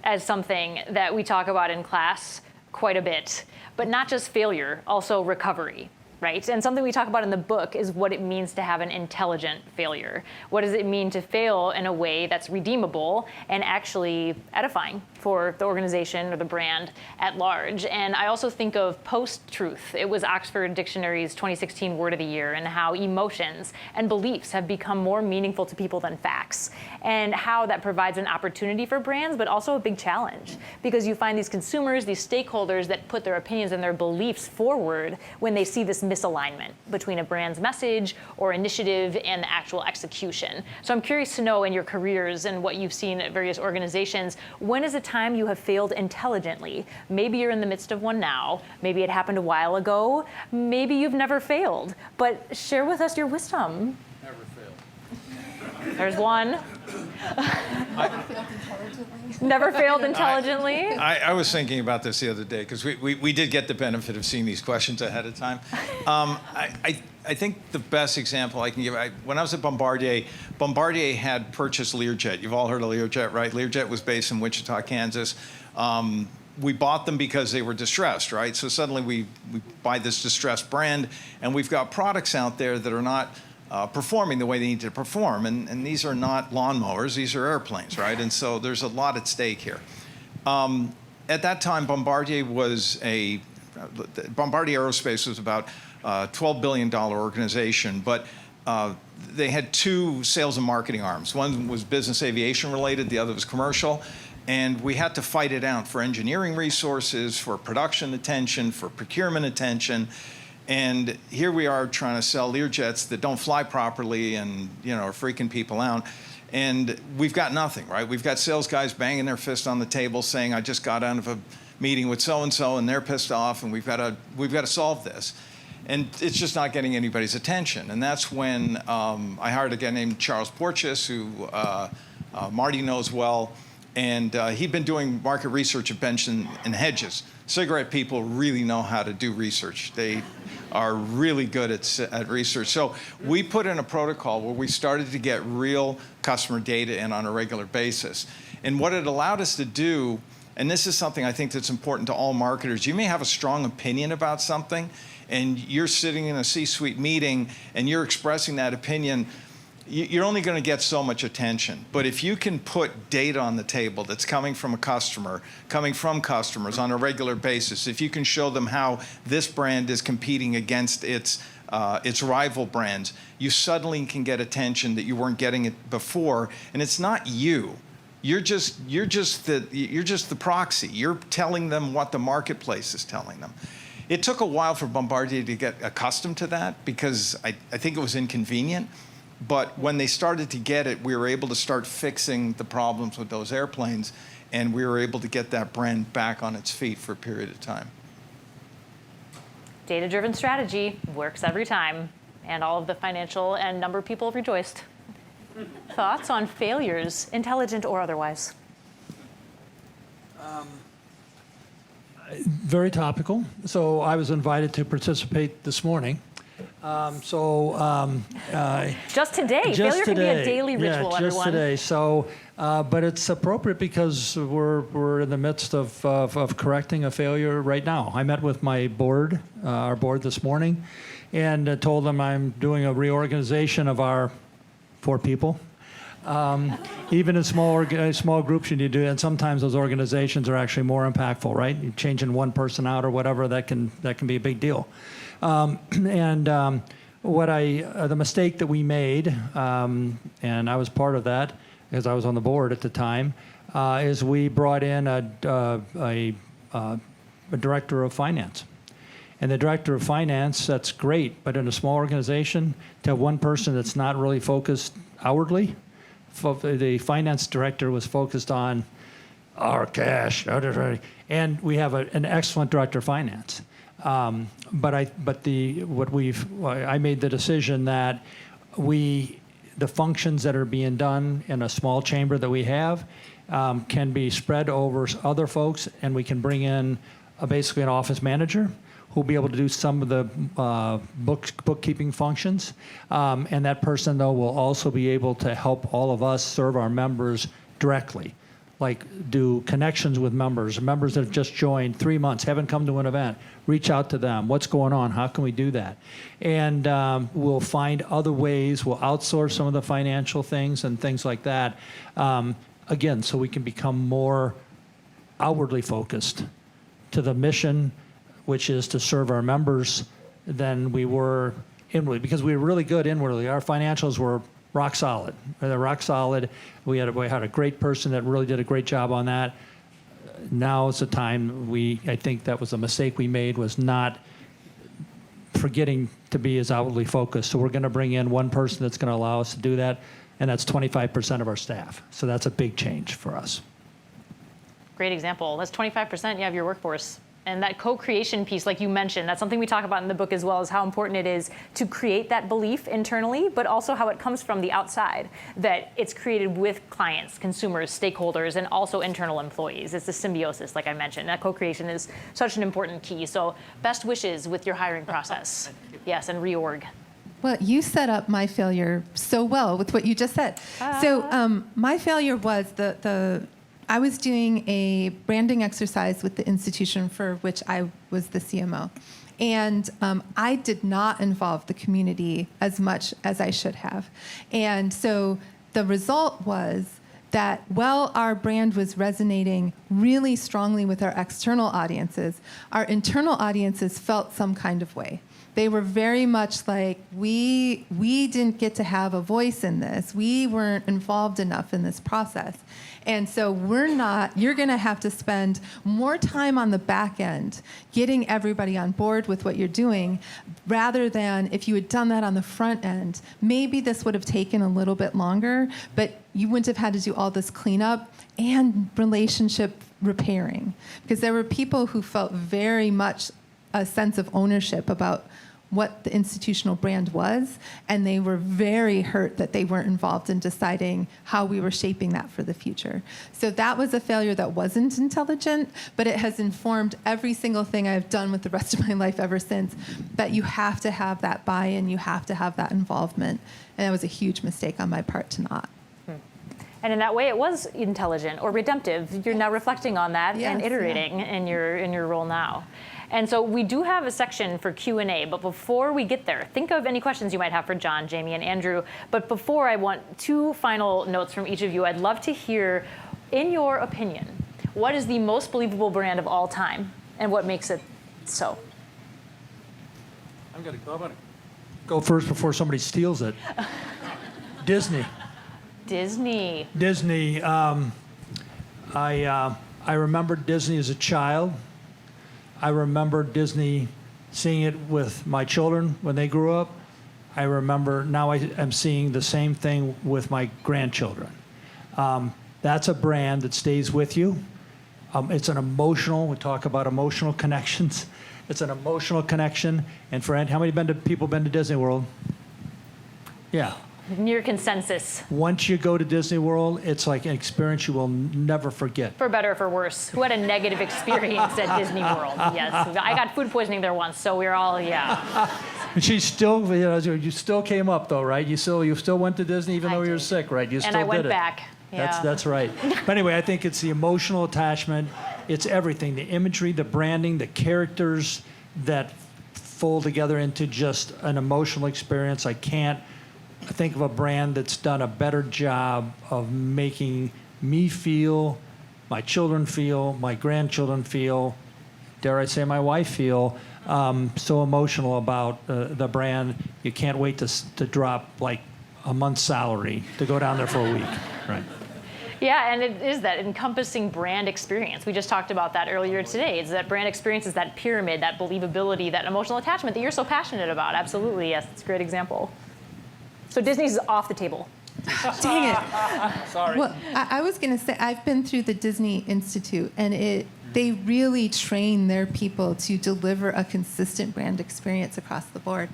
as something that we talk about in class quite a bit. But not just failure, also recovery, right? And something we talk about in the book is what it means to have an intelligent failure. What does it mean to fail in a way that's redeemable and actually edifying for the organization or the brand at large? And I also think of post-truth. It was Oxford Dictionary's 2016 Word of the Year, and how emotions and beliefs have become more meaningful to people than facts, and how that provides an opportunity for brands, but also a big challenge, because you find these consumers, these stakeholders that put their opinions and their beliefs forward when they see this misalignment between a brand's message or initiative and the actual execution. So I'm curious to know, in your careers and what you've seen at various organizations, when is a time you have failed intelligently? Maybe you're in the midst of one now. Maybe it happened a while ago. Maybe you've never failed. But share with us your wisdom. Never failed. There's one. Never failed intelligently. I was thinking about this the other day because we did get the benefit of seeing these questions ahead of time. I think the best example I can give, when I was at Bombardier, Bombardier had purchased Learjet. You've all heard of Learjet, right? Learjet was based in Wichita, Kansas. We bought them because they were distressed, right? So suddenly we buy this distressed brand, and we've got products out there that are not performing the way they need to perform. And these are not lawnmowers, these are airplanes, right? And so there's a lot at stake here. At that time, Bombardier Aerospace was about a $12 billion organization, but they had two sales and marketing arms. One was business aviation related, the other was commercial. And we had to fight it out for engineering resources, for production attention, for procurement attention. And here we are trying to sell Learjets that don't fly properly and, are freaking people out. And we've got nothing, right? We've got sales guys banging their fist on the table saying, I just got out of a meeting with so-and-so and they're pissed off and we've got to solve this. And it's just not getting anybody's attention. And that's when I hired a guy named Charles Porteous, who Marty knows well. And he'd been doing market research at Benson and Hedges. Cigarette people really know how to do research. They are really good at research. So we put in a protocol where we started to get real customer data in on a regular basis. And what it allowed us to do, and this is something I think that's important to all marketers, you may have a strong opinion about something, and you're sitting in a C-suite meeting, and you're expressing that opinion, you're only going to get so much attention. But if you can put data on the table that's coming from a customer, coming from customers on a regular basis, if you can show them how this brand is competing against its rival brands, you suddenly can get attention that you weren't getting it before. And it's not you. You're just the proxy. You're telling them what the marketplace is telling them. It took a while for Bombardier to get accustomed to that because I think it was inconvenient. But when they started to get it, we were able to start fixing the problems with those airplanes, and we were able to get that brand back on its feet for a period of time. Data-driven strategy works every time, and all of the financial and number people rejoiced. Thoughts on failures, intelligent or otherwise? Very topical. So I was invited to participate this morning. Just today. Failure can be a daily ritual, just everyone. today. So, but it's appropriate because we're in the midst of correcting a failure right now. I met with my board, our board this morning, and told them I'm doing a reorganization of our 4 people. Even in small groups, you need to do it, and sometimes those organizations are actually more impactful, right? You're changing one person out or whatever, that can be a big deal. The mistake that we made, and I was part of that because I was on the board at the time, is we brought in a director of finance. And the director of finance, that's great, but in a small organization, to have one person that's not really focused outwardly, the finance director was focused on our cash, and we have an excellent director of finance. I made the decision that the functions that are being done in a small chamber that we have can be spread over other folks, and we can bring in basically an office manager who'll be able to do some of the bookkeeping functions. And that person, though, will also be able to help all of us serve our members directly, like do connections with members that have just joined 3 months, haven't come to an event. Reach out to them. What's going on? How can we do that? And we'll find other ways. We'll outsource some of the financial things and things like that. Again, so we can become more outwardly focused to the mission, which is to serve our members, than we were inwardly, because we were really good inwardly. Our financials were rock solid. They're rock solid. We had a great person that really did a great job on that. Now is the time I think that was a mistake we made, was not forgetting to be as outwardly focused. So we're going to bring in one person that's going to allow us to do that, and that's 25% of our staff. So that's a big change for us. Great example. That's 25%. You have your workforce. And that co-creation piece, like you mentioned, that's something we talk about in the book as well, is how important it is to create that belief internally, but also how it comes from the outside, that it's created with clients, consumers, stakeholders, and also internal employees. It's the symbiosis, like I mentioned. That co-creation is such an important key. So best wishes with your hiring process. Yes, and reorg. Well, you set up my failure so well with what you just said. So my failure was I was doing a branding exercise with the institution for which I was the CMO. And I did not involve the community as much as I should have. And so the result was that while our brand was resonating really strongly with our external audiences, our internal audiences felt some kind of way. They were very much like, we didn't get to have a voice in this. We weren't involved enough in this process. And so you're going to have to spend more time on the back end getting everybody on board with what you're doing, rather than if you had done that on the front end, maybe this would have taken a little bit longer, but you wouldn't have had to do all this cleanup and relationship repairing. Because there were people who felt very much a sense of ownership about what the institutional brand was, and they were very hurt that they weren't involved in deciding how we were shaping that for the future. So that was a failure that wasn't intelligent, but it has informed every single thing I've done with the rest of my life ever since, that you have to have that buy-in, you have to have that involvement, and that was a huge mistake on my part to not. And in that way, it was intelligent or redemptive. You're now reflecting on that and iterating in your role now. And so we do have a section for Q&A, but before we get there, think of any questions you might have for John, Jamie, and Andrew. But before, I want two final notes from each of you. I'd love to hear, in your opinion, what is the most believable brand of all time, and what makes it so? I'm going to go first before somebody steals it. Disney. Disney. Disney. I remember Disney as a child. I remember Disney, seeing it with my children when they grew up. I remember now I am seeing the same thing with my grandchildren. That's a brand that stays with you. It's an emotional, we talk about emotional connections. It's an emotional connection. And for how many people been to Disney World? Yeah. Near consensus. Once you go to Disney World, it's like an experience you will never forget. For better or for worse. Who had a negative experience at Disney World? Yes. I got food poisoning there once, so we're all, She still, you still came up though, right? You still went to Disney even though you were sick, right? You still did it. And I went back. Yeah. That's right. But anyway, I think it's the emotional attachment. It's everything, the imagery, the branding, the characters that fold together into just an emotional experience. I can't think of a brand that's done a better job of making me feel, my children feel, my grandchildren feel, dare I say my wife feel, so emotional about the brand. You can't wait to drop like a month's salary to go down there for a week. Right. Yeah, and it is that encompassing brand experience. We just talked about that earlier today. It's that brand experience is that pyramid, that believability, that emotional attachment that you're so passionate about. Absolutely, yes, it's a great example. So Disney's off the table. Dang it. Sorry. Well, I was going to say, I've been through the Disney Institute, and they really train their people to deliver a consistent brand experience across the board.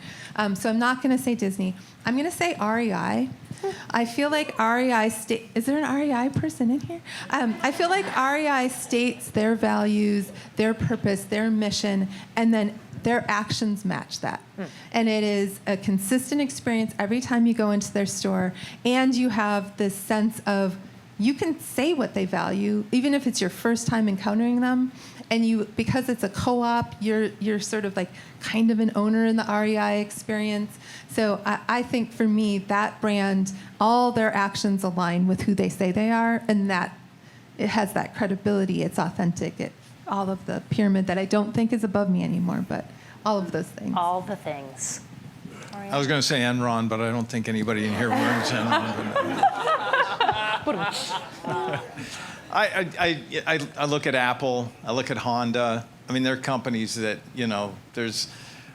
So I'm not going to say Disney. I'm going to say REI. I feel like REI is there an REI person in here? I feel like REI states their values, their purpose, their mission, and then their actions match that. And it is a consistent experience every time you go into their store, and you have this sense of you can say what they value, even if it's your first time encountering them, and because it's a co-op, you're sort of like kind of an owner in the REI experience. So I think for me, that brand, all their actions align with who they say they are, and that it has that credibility, it's authentic, all of the pyramid that I don't think is above me anymore, but all of those things. All the things. I was going to say Enron, but I don't think anybody in here learns Enron. I look at Apple, I look at Honda. I mean, they're companies that, there's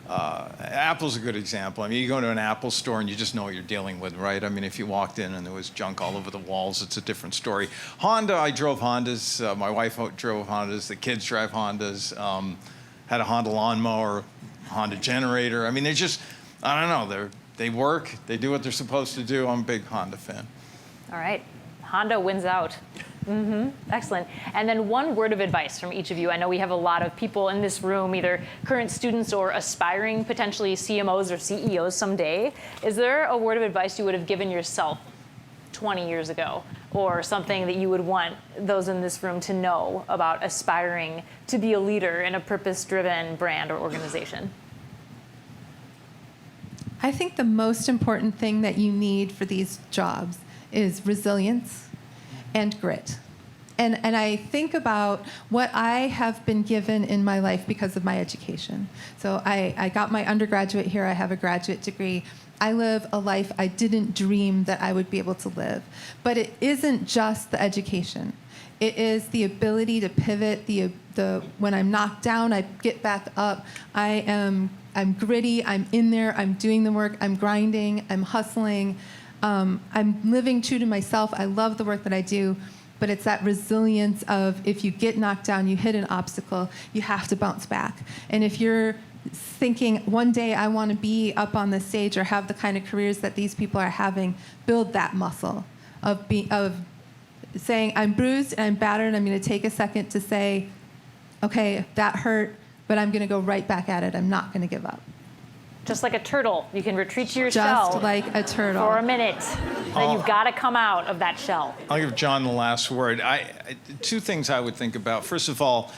Apple's a good example. I mean, you go to an Apple store and you just know what you're dealing with, right? I mean, if you walked in and there was junk all over the walls, it's a different story. Honda, I drove Hondas. My wife drove Hondas. The kids drive Hondas. Had a Honda lawnmower, Honda generator. I mean, they're just, I don't know, they work, they do what they're supposed to do. I'm a big Honda fan. All right. Honda wins out. Excellent. And then one word of advice from each of you. I know we have a lot of people in this room, either current students or aspiring potentially CMOs or CEOs someday. Is there a word of advice you would have given yourself 20 years ago, or something that you would want those in this room to know about aspiring to be a leader in a purpose-driven brand or organization? I think the most important thing that you need for these jobs is resilience and grit. And I think about what I have been given in my life because of my education. So I got my undergraduate here. I have a graduate degree. I live a life I didn't dream that I would be able to live. But it isn't just the education. It is the ability to pivot, when I'm knocked down, I get back up. I'm gritty, I'm in there, I'm doing the work, I'm grinding, I'm hustling. I'm living true to myself. I love the work that I do, but it's that resilience of if you get knocked down, you hit an obstacle, you have to bounce back. And if you're thinking one day I want to be up on the stage or have the kind of careers that these people are having, build that muscle of saying, I'm bruised and I'm battered, and I'm going to take a second to say, okay, that hurt, but I'm going to go right back at it. I'm not going to give up. Just like a turtle, you can retreat to your Just shell like a turtle. for a minute. Then you've got to come out of that shell. I'll give John the last word. Two things I would think about. First of all,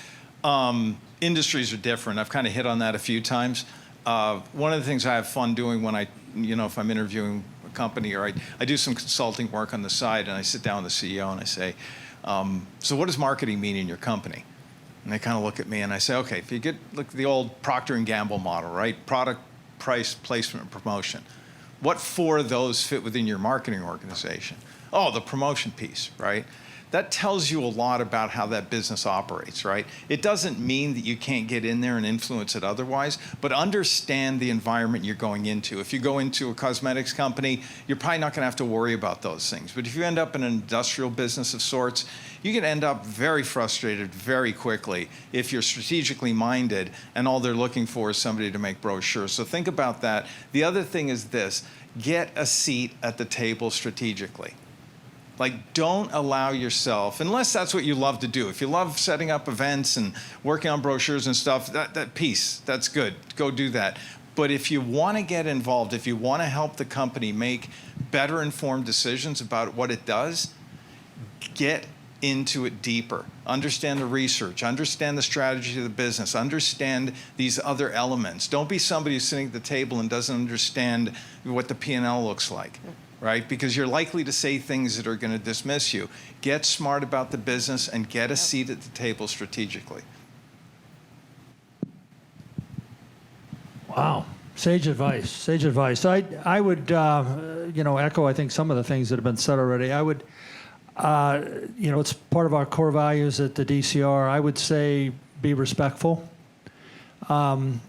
industries are different. I've kind of hit on that a few times. One of the things I have fun doing when if I'm interviewing a company, or I do some consulting work on the side, and I sit down with the CEO and I say, so what does marketing mean in your company? And they kind of look at me and I say, okay, if you look at the old Procter & Gamble model, right? Product, price, placement, promotion. What four of those fit within your marketing organization? Oh, the promotion piece, right? That tells you a lot about how that business operates, right? It doesn't mean that you can't get in there and influence it otherwise, but understand the environment you're going into. If you go into a cosmetics company, you're probably not going to have to worry about those things. But if you end up in an industrial business of sorts, you can end up very frustrated very quickly if you're strategically minded and all they're looking for is somebody to make brochures. So think about that. The other thing is this: get a seat at the table strategically. Like, don't allow yourself, unless that's what you love to do. If you love setting up events and working on brochures and stuff, that piece, that's good. Go do that. But if you want to get involved, if you want to help the company make better informed decisions about what it does, get into it deeper. Understand the research, understand the strategy of the business, understand these other elements. Don't be somebody who's sitting at the table and doesn't understand what the P&L looks like. Right? Because you're likely to say things that are going to dismiss you. Get smart about the business and get a seat at the table strategically. Wow. Sage advice. Sage advice. I would, echo, I think, some of the things that have been said already. I would, it's part of our core values at the DCR. I would say be respectful. And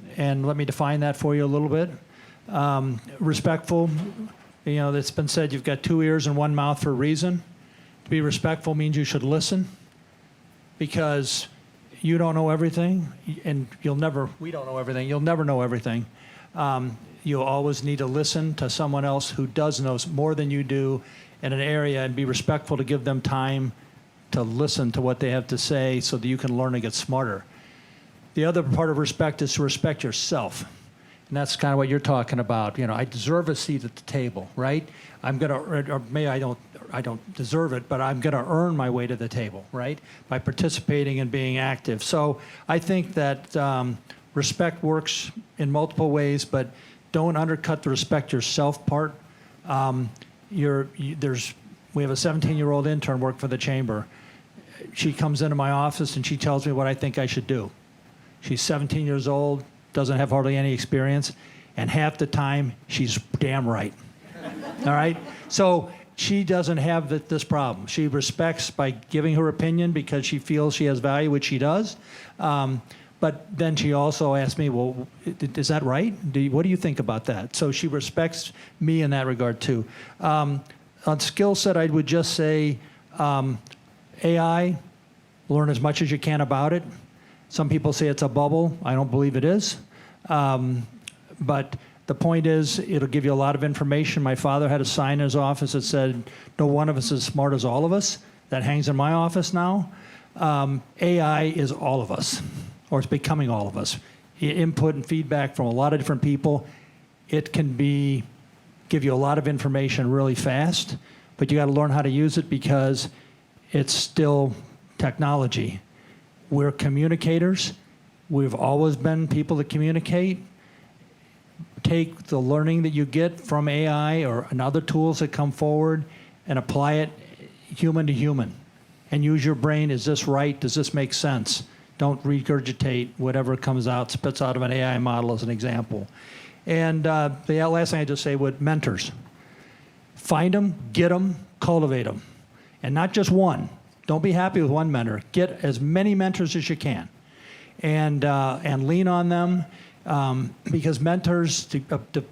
let me define that for you a little bit. Respectful. It's been said you've got 2 ears and 1 mouth for a reason. To be respectful means you should listen, because you don't know everything, and we don't know everything. You'll never know everything. You'll always need to listen to someone else who does know more than you do in an area, and be respectful to give them time to listen to what they have to say so that you can learn and get smarter. The other part of respect is to respect yourself. And that's kind of what you're talking about. I deserve a seat at the table, right? I'm gonna, or maybe I don't deserve it, but I'm gonna earn my way to the table, right? By participating and being active. So I think that respect works in multiple ways, but don't undercut the respect yourself part. We have a 17-year-old intern work for the chamber. She comes into my office and she tells me what I think I should do. She's 17 years old. Doesn't have hardly any experience, and half the time she's damn right. All right? So she doesn't have this problem. She respects by giving her opinion because she feels she has value, which she does. But then she also asked me, well, is that right? What do you think about that? So she respects me in that regard, too. On skill set, I would just say AI, learn as much as you can about it. Some people say it's a bubble. I don't believe it is. But the point is, it'll give you a lot of information. My father had a sign in his office that said, no one of us is as smart as all of us. That hangs in my office now. AI is all of us, or it's becoming all of us. Input and feedback from a lot of different people. It can give you a lot of information really fast, but you got to learn how to use it because it's still technology. We're communicators. We've always been people that communicate. Take the learning that you get from AI and other tools that come forward and apply it human to human. And use your brain. Is this right? Does this make sense? Don't regurgitate whatever comes out, spits out of an AI model as an example. And the last thing I just say with mentors. Find them, get them, cultivate them. And not just one. Don't be happy with one mentor. Get as many mentors as you can. And lean on them. Because mentors,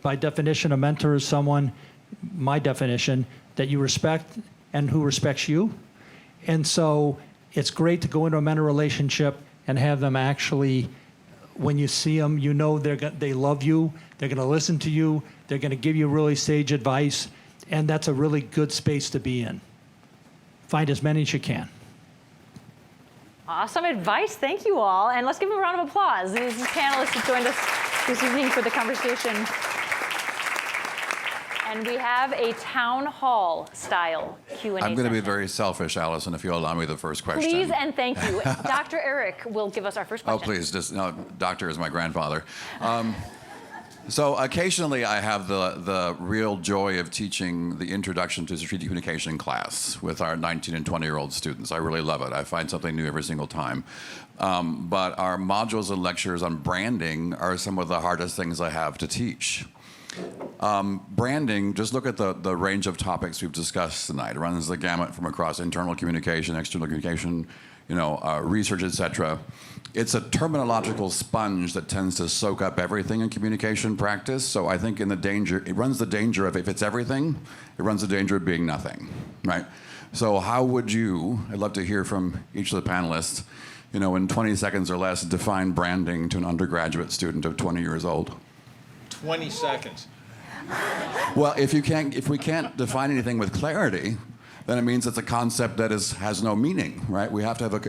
by definition, a mentor is someone, my definition, that you respect and who respects you. And so it's great to go into a mentor relationship and have them actually, when you see them, you know they love you, they're going to listen to you, they're going to give you really sage advice, and that's a really good space to be in. Find as many as you can. Awesome advice. Thank you all. And let's give them a round of applause. These panelists have joined us this evening for the conversation. And we have a town hall style Q&A I'm going to be session. very selfish, Allison, if you'll allow me the first question. Please and thank you. Dr. Eric will give us our first question. Oh, please. No, doctor is my grandfather. So occasionally I have the real joy of teaching the Introduction to Strategic Communication class with our 19 and 20-year-old students. I really love it. I find something new every single time. But our modules and lectures on branding are some of the hardest things I have to teach. Branding, just look at the range of topics we've discussed tonight. It runs the gamut from across internal communication, external communication, research, etc. It's a terminological sponge that tends to soak up everything in communication practice. So I think it runs the danger of, if it's everything, it runs the danger of being nothing, right? So how would you, I'd love to hear from each of the panelists, in 20 seconds or less, define branding to an undergraduate student of 20 years old? 20 seconds. Well, if we can't define anything with clarity, then it means it's a concept that has no meaning, right? We have to have a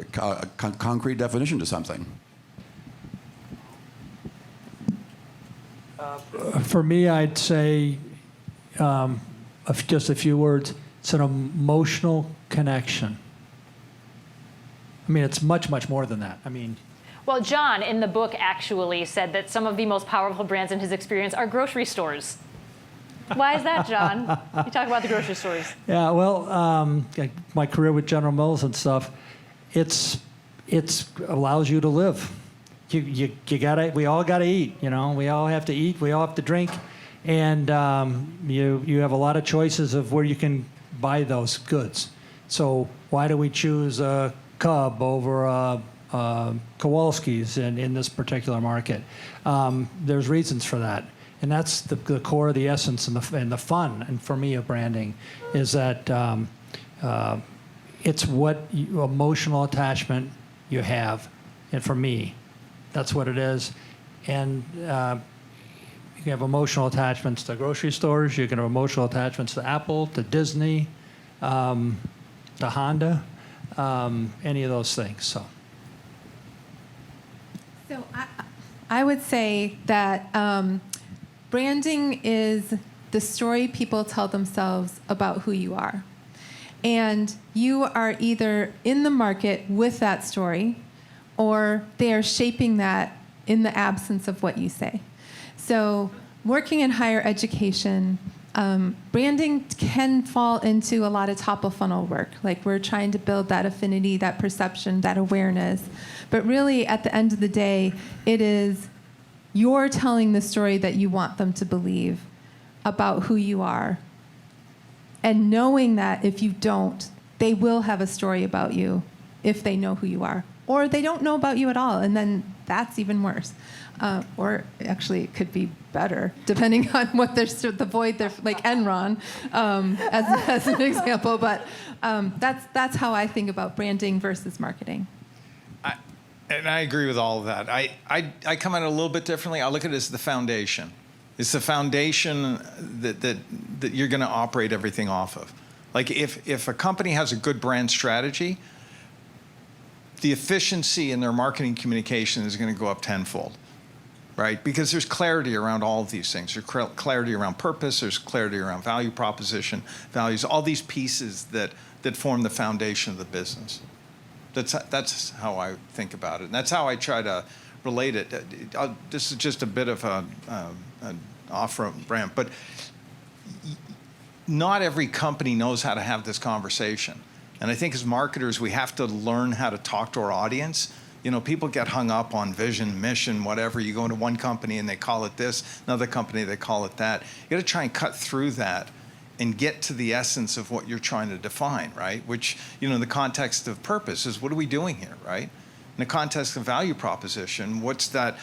concrete definition to something. For me, I'd say just a few words. It's an emotional connection. I mean, it's much, much more than that. Well, John, in the book, actually said that some of the most powerful brands in his experience are grocery stores. Why is that, John? You talk about the grocery stores. Yeah, well, my career with General Mills and stuff, it allows you to live. We all gotta eat. We all have to eat. We all have to drink, and you have a lot of choices of where you can buy those goods. So why do we choose a Cub over Kowalski's in this particular market? There's reasons for that. And that's the core of the essence and the fun, and for me, of branding, is that it's what emotional attachment you have. And for me, that's what it is. And you can have emotional attachments to grocery stores. You can have emotional attachments to Apple, to Disney, to Honda, any of those things. So I would say that branding is the story people tell themselves about who you are. And you are either in the market with that story, or they are shaping that in the absence of what you say. So working in higher education, branding can fall into a lot of top-of-funnel work. Like, we're trying to build that affinity, that perception, that awareness. But really, at the end of the day, it is you're telling the story that you want them to believe about who you are. And knowing that if you don't, they will have a story about you if they know who you are. Or they don't know about you at all, and then that's even worse. Or actually, it could be better, depending on what the void they're like Enron, as an example. But that's how I think about branding versus marketing. And I agree with all of that. I come at it a little bit differently. I look at it as the foundation. It's the foundation that you're going to operate everything off of. Like if a company has a good brand strategy, the efficiency in their marketing communication is going to go up tenfold, right? Because there's clarity around all of these things. There's clarity around purpose. There's clarity around value proposition, values, all these pieces that form the foundation of the business. That's how I think about it. And that's how I try to relate it. This is just a bit of an off-ramp, but not every company knows how to have this conversation. And I think as marketers, we have to learn how to talk to our audience. You know, people get hung up on vision, mission, whatever. You go into one company and they call it this, another company they call it that. You got to try and cut through that and get to the essence of what you're trying to define, right? Which, you know, in the context of purpose is what are we doing here, right? In the context of value proposition, what's that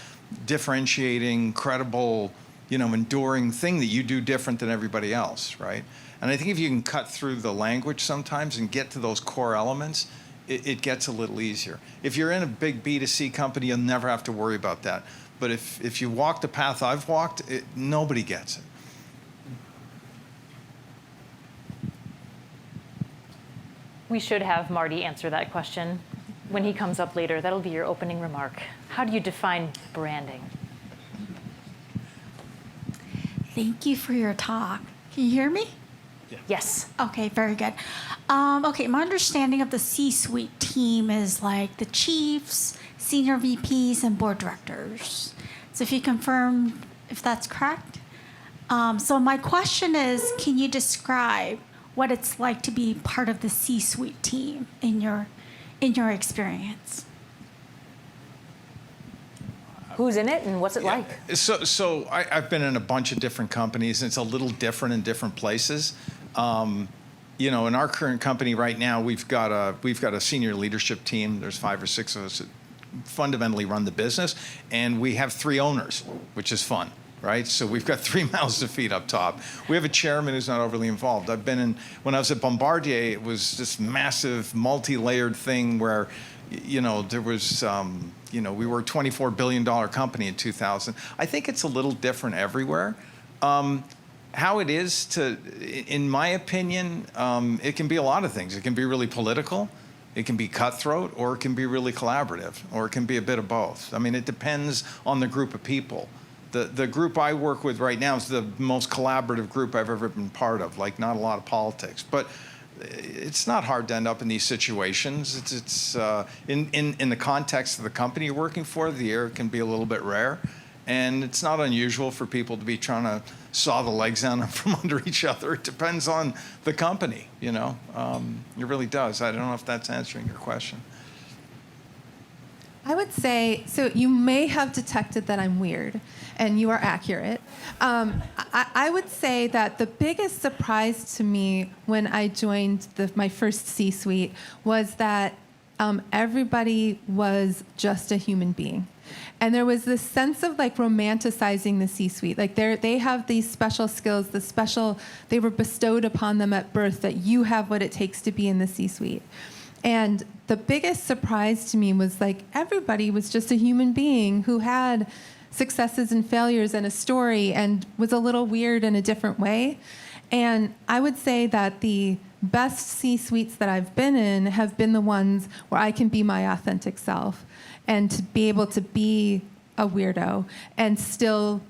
differentiating, credible, you know, enduring thing that you do different than everybody else, right? And I think if you can cut through the language sometimes and get to those core elements, it gets a little easier. If you're in a big B2C company, you'll never have to worry about that. But if you walk the path I've walked, nobody gets it. We should have Marty answer that question when he comes up later. That'll be your opening remark. How do you define branding? Thank you for your talk. Can you hear me? Yes. Okay, very good. Okay, my understanding of the C-suite team is like the chiefs, senior VPs, and board directors. So if you confirm if that's correct. So my question is, can you describe what it's like to be part of the C-suite team in your experience? Who's in it and what's it like? So I've been in a bunch of different companies, and it's a little different in different places. You know, in our current company right now, we've got a senior leadership team. There's 5 or 6 of us that fundamentally run the business, and we have 3 owners, which is fun, right? So we've got 3 mouths to feed up top. We have a chairman who's not overly involved. When I was at Bombardier, it was this massive, multi-layered thing where, you know, there was, you know, we were a $24 billion company in 2000. I think it's a little different everywhere. How it is in my opinion, it can be a lot of things. It can be really political, it can be cutthroat, or it can be really collaborative, or it can be a bit of both. I mean, it depends on the group of people. The group I work with right now is the most collaborative group I've ever been part of, like not a lot of politics. But it's not hard to end up in these situations. It's in the context of the company you're working for, the air can be a little bit rare. And it's not unusual for people to be trying to saw the legs out from under each other. It depends on the company, you know. It really does. I don't know if that's answering your question. I would say, so you may have detected that I'm weird, and you are accurate. I would say that the biggest surprise to me when I joined my first C-suite was that everybody was just a human being. And there was this sense of like romanticizing the C-suite. Like they have these special skills, they were bestowed upon them at birth, that you have what it takes to be in the C-suite. And the biggest surprise to me was like everybody was just a human being who had successes and failures and a story and was a little weird in a different way. And I would say that the best C-suites that I've been in have been the ones where I can be my authentic self and to be able to be a weirdo and still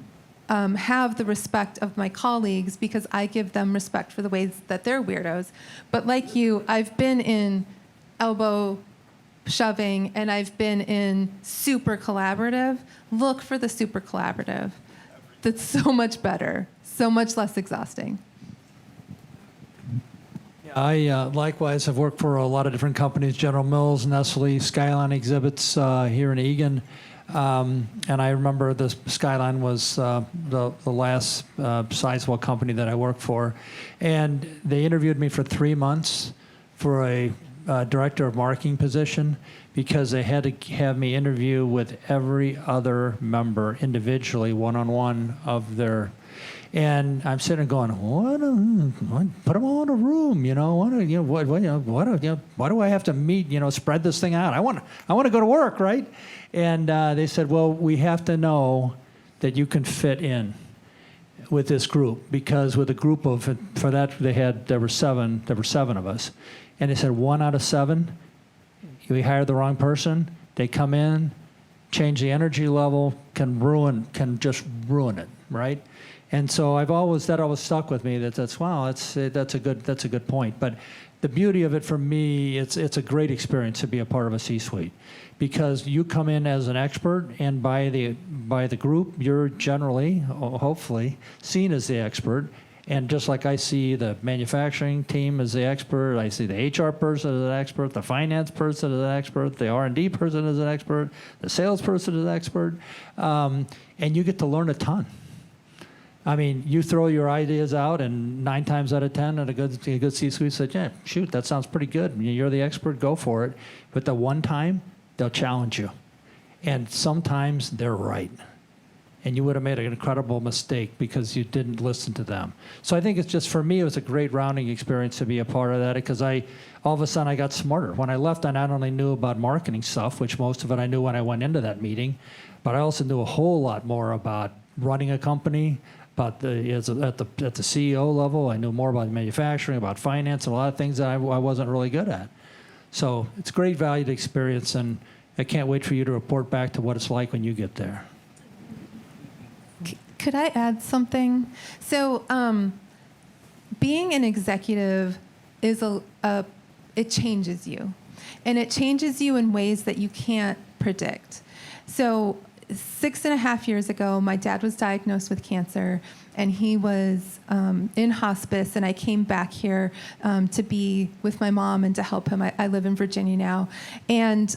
have the respect of my colleagues because I give them respect for the ways that they're weirdos. But like you, I've been in elbow shoving and I've been in super collaborative. Look for the super collaborative. That's so much better, so much less exhausting. I likewise have worked for a lot of different companies, General Mills, Nestle, Skyline Exhibits here in Eagan. And I remember the Skyline was the last sizable company that I worked for. And they interviewed me for 3 months for a director of marketing position because they had to have me interview with every other member individually, one-on-one of their. And I'm sitting there going, put them all in a room, why do I have to meet, spread this thing out? I want to go to work, right? And they said, well, we have to know that you can fit in with this group, because with a group of, for that there were seven of us, and they said 1 out of 7, we hired the wrong person, they come in, change the energy level, can just ruin it, right? And so that always stuck with me. That's a good point. But the beauty of it for me, it's a great experience to be a part of a C-suite, because you come in as an expert, and by the group, you're generally, hopefully, seen as the expert. And just like I see the manufacturing team as the expert, I see the HR person as an expert, the finance person as an expert, the R&D person as an expert, the salesperson as an expert, and you get to learn a ton. I mean, you throw your ideas out, and 9 times out of 10, a good C-suite said, yeah, shoot, that sounds pretty good. You're the expert, go for it. But the one time, they'll challenge you. And sometimes they're right. And you would have made an incredible mistake because you didn't listen to them. So I think it's just, for me, it was a great rounding experience to be a part of that, because all of a sudden I got smarter. When I left, I not only knew about marketing stuff, which most of it I knew when I went into that meeting, but I also knew a whole lot more about running a company, at the CEO level. I knew more about manufacturing, about finance, and a lot of things that I wasn't really good at. So it's a great valued experience, and I can't wait for you to report back to what it's like when you get there. Could I add something? So being an executive is it changes you. And it changes you in ways that you can't predict. So 6.5 years ago, my dad was diagnosed with cancer, and he was in hospice, and I came back here to be with my mom and to help him. I live in Virginia now. And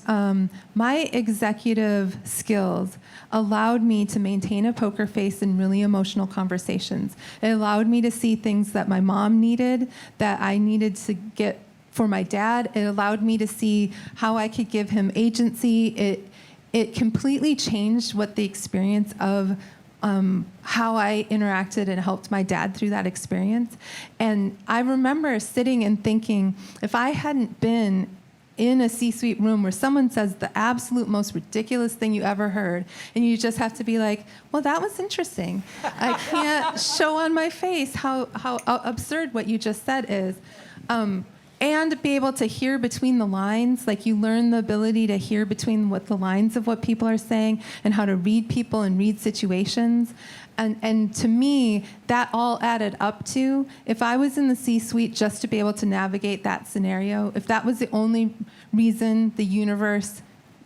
my executive skills allowed me to maintain a poker face in really emotional conversations. It allowed me to see things that my mom needed, that I needed to get for my dad. It allowed me to see how I could give him agency. It completely changed what the experience of how I interacted and helped my dad through that experience. And I remember sitting and thinking, if I hadn't been in a C-suite room where someone says the absolute most ridiculous thing you ever heard, and you just have to be like, well, that was interesting. I can't show on my face how absurd what you just said is. And be able to hear between the lines, like you learn the ability to hear between what the lines of what people are saying and how to read people and read situations. And to me, that all added up to, if I was in the C-suite just to be able to navigate that scenario, if that was the only reason the universe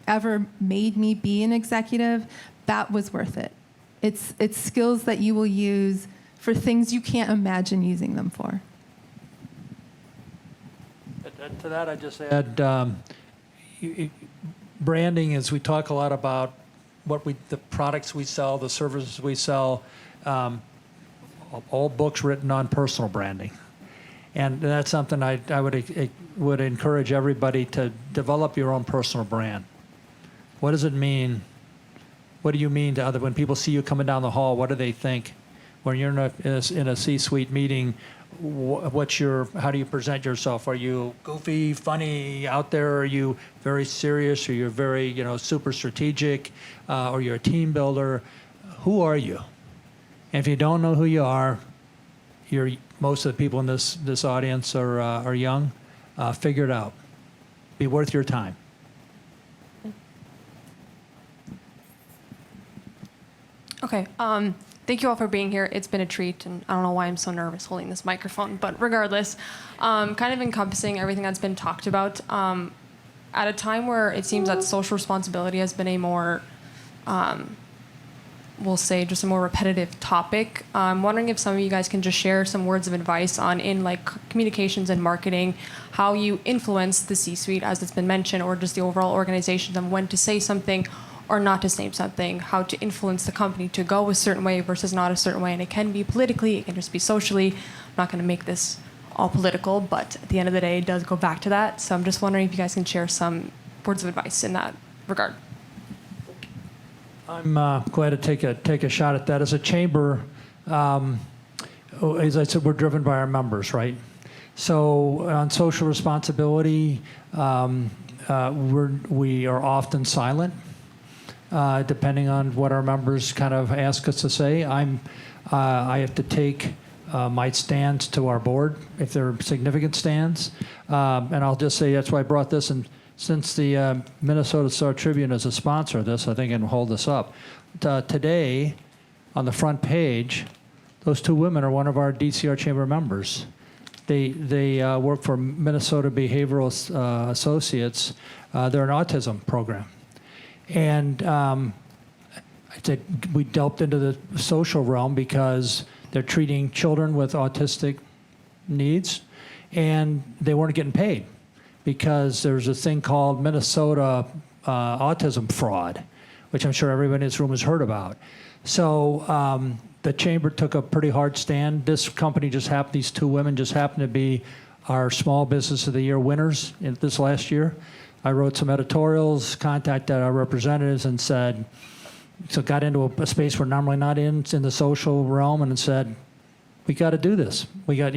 ever made me be an executive, that was worth it. It's skills that you will use for things you can't imagine using them for. To that, I just add, branding is, we talk a lot about the products we sell, the services we sell, all books written on personal branding. And that's something I would encourage everybody to develop your own personal brand. What does it mean? What do you mean to when people see you coming down the hall, what do they think? When you're in a C-suite meeting, how do you present yourself? Are you goofy, funny, out there? Are you very serious? Or you're very, super strategic? Or you're a team builder? Who are you? And if you don't know who you are, most of the people in this audience are young. Figure it out. Be worth your time. Okay. Thank you all for being here. It's been a treat, and I don't know why I'm so nervous holding this microphone, but regardless, kind of encompassing everything that's been talked about, at a time where it seems that social responsibility has been a more, we'll say, just a more repetitive topic. I'm wondering if some of you guys can just share some words of advice on, in like communications and marketing, how you influence the C-suite, as it's been mentioned, or just the overall organization, and when to say something or not to say something, how to influence the company to go a certain way versus not a certain way. And it can be politically, it can just be socially. I'm not going to make this all political, but at the end of the day, it does go back to that. So I'm just wondering if you guys can share some words of advice in that regard? I'm glad to take a shot at that. As a chamber, as I said, we're driven by our members, right? So on social responsibility, we are often silent, depending on what our members kind of ask us to say. I have to take my stands to our board if they're significant stands, and I'll just say that's why I brought this. And since the Minnesota Star Tribune is a sponsor of this, I think I can hold this up. Today, on the front page, those two women are one of our DCR chamber members. They work for Minnesota Behavioral Associates. They're an autism program. And I said we delved into the social realm because they're treating children with autistic needs, and they weren't getting paid because there's a thing called Minnesota autism fraud, which I'm sure everybody in this room has heard about. So the chamber took a pretty hard stand. This company these two women just happened to be our Small Business of the Year winners in this last year. I wrote some editorials, contacted our representatives, and got into a space we're normally not in the social realm, and said, we got to do this. We got,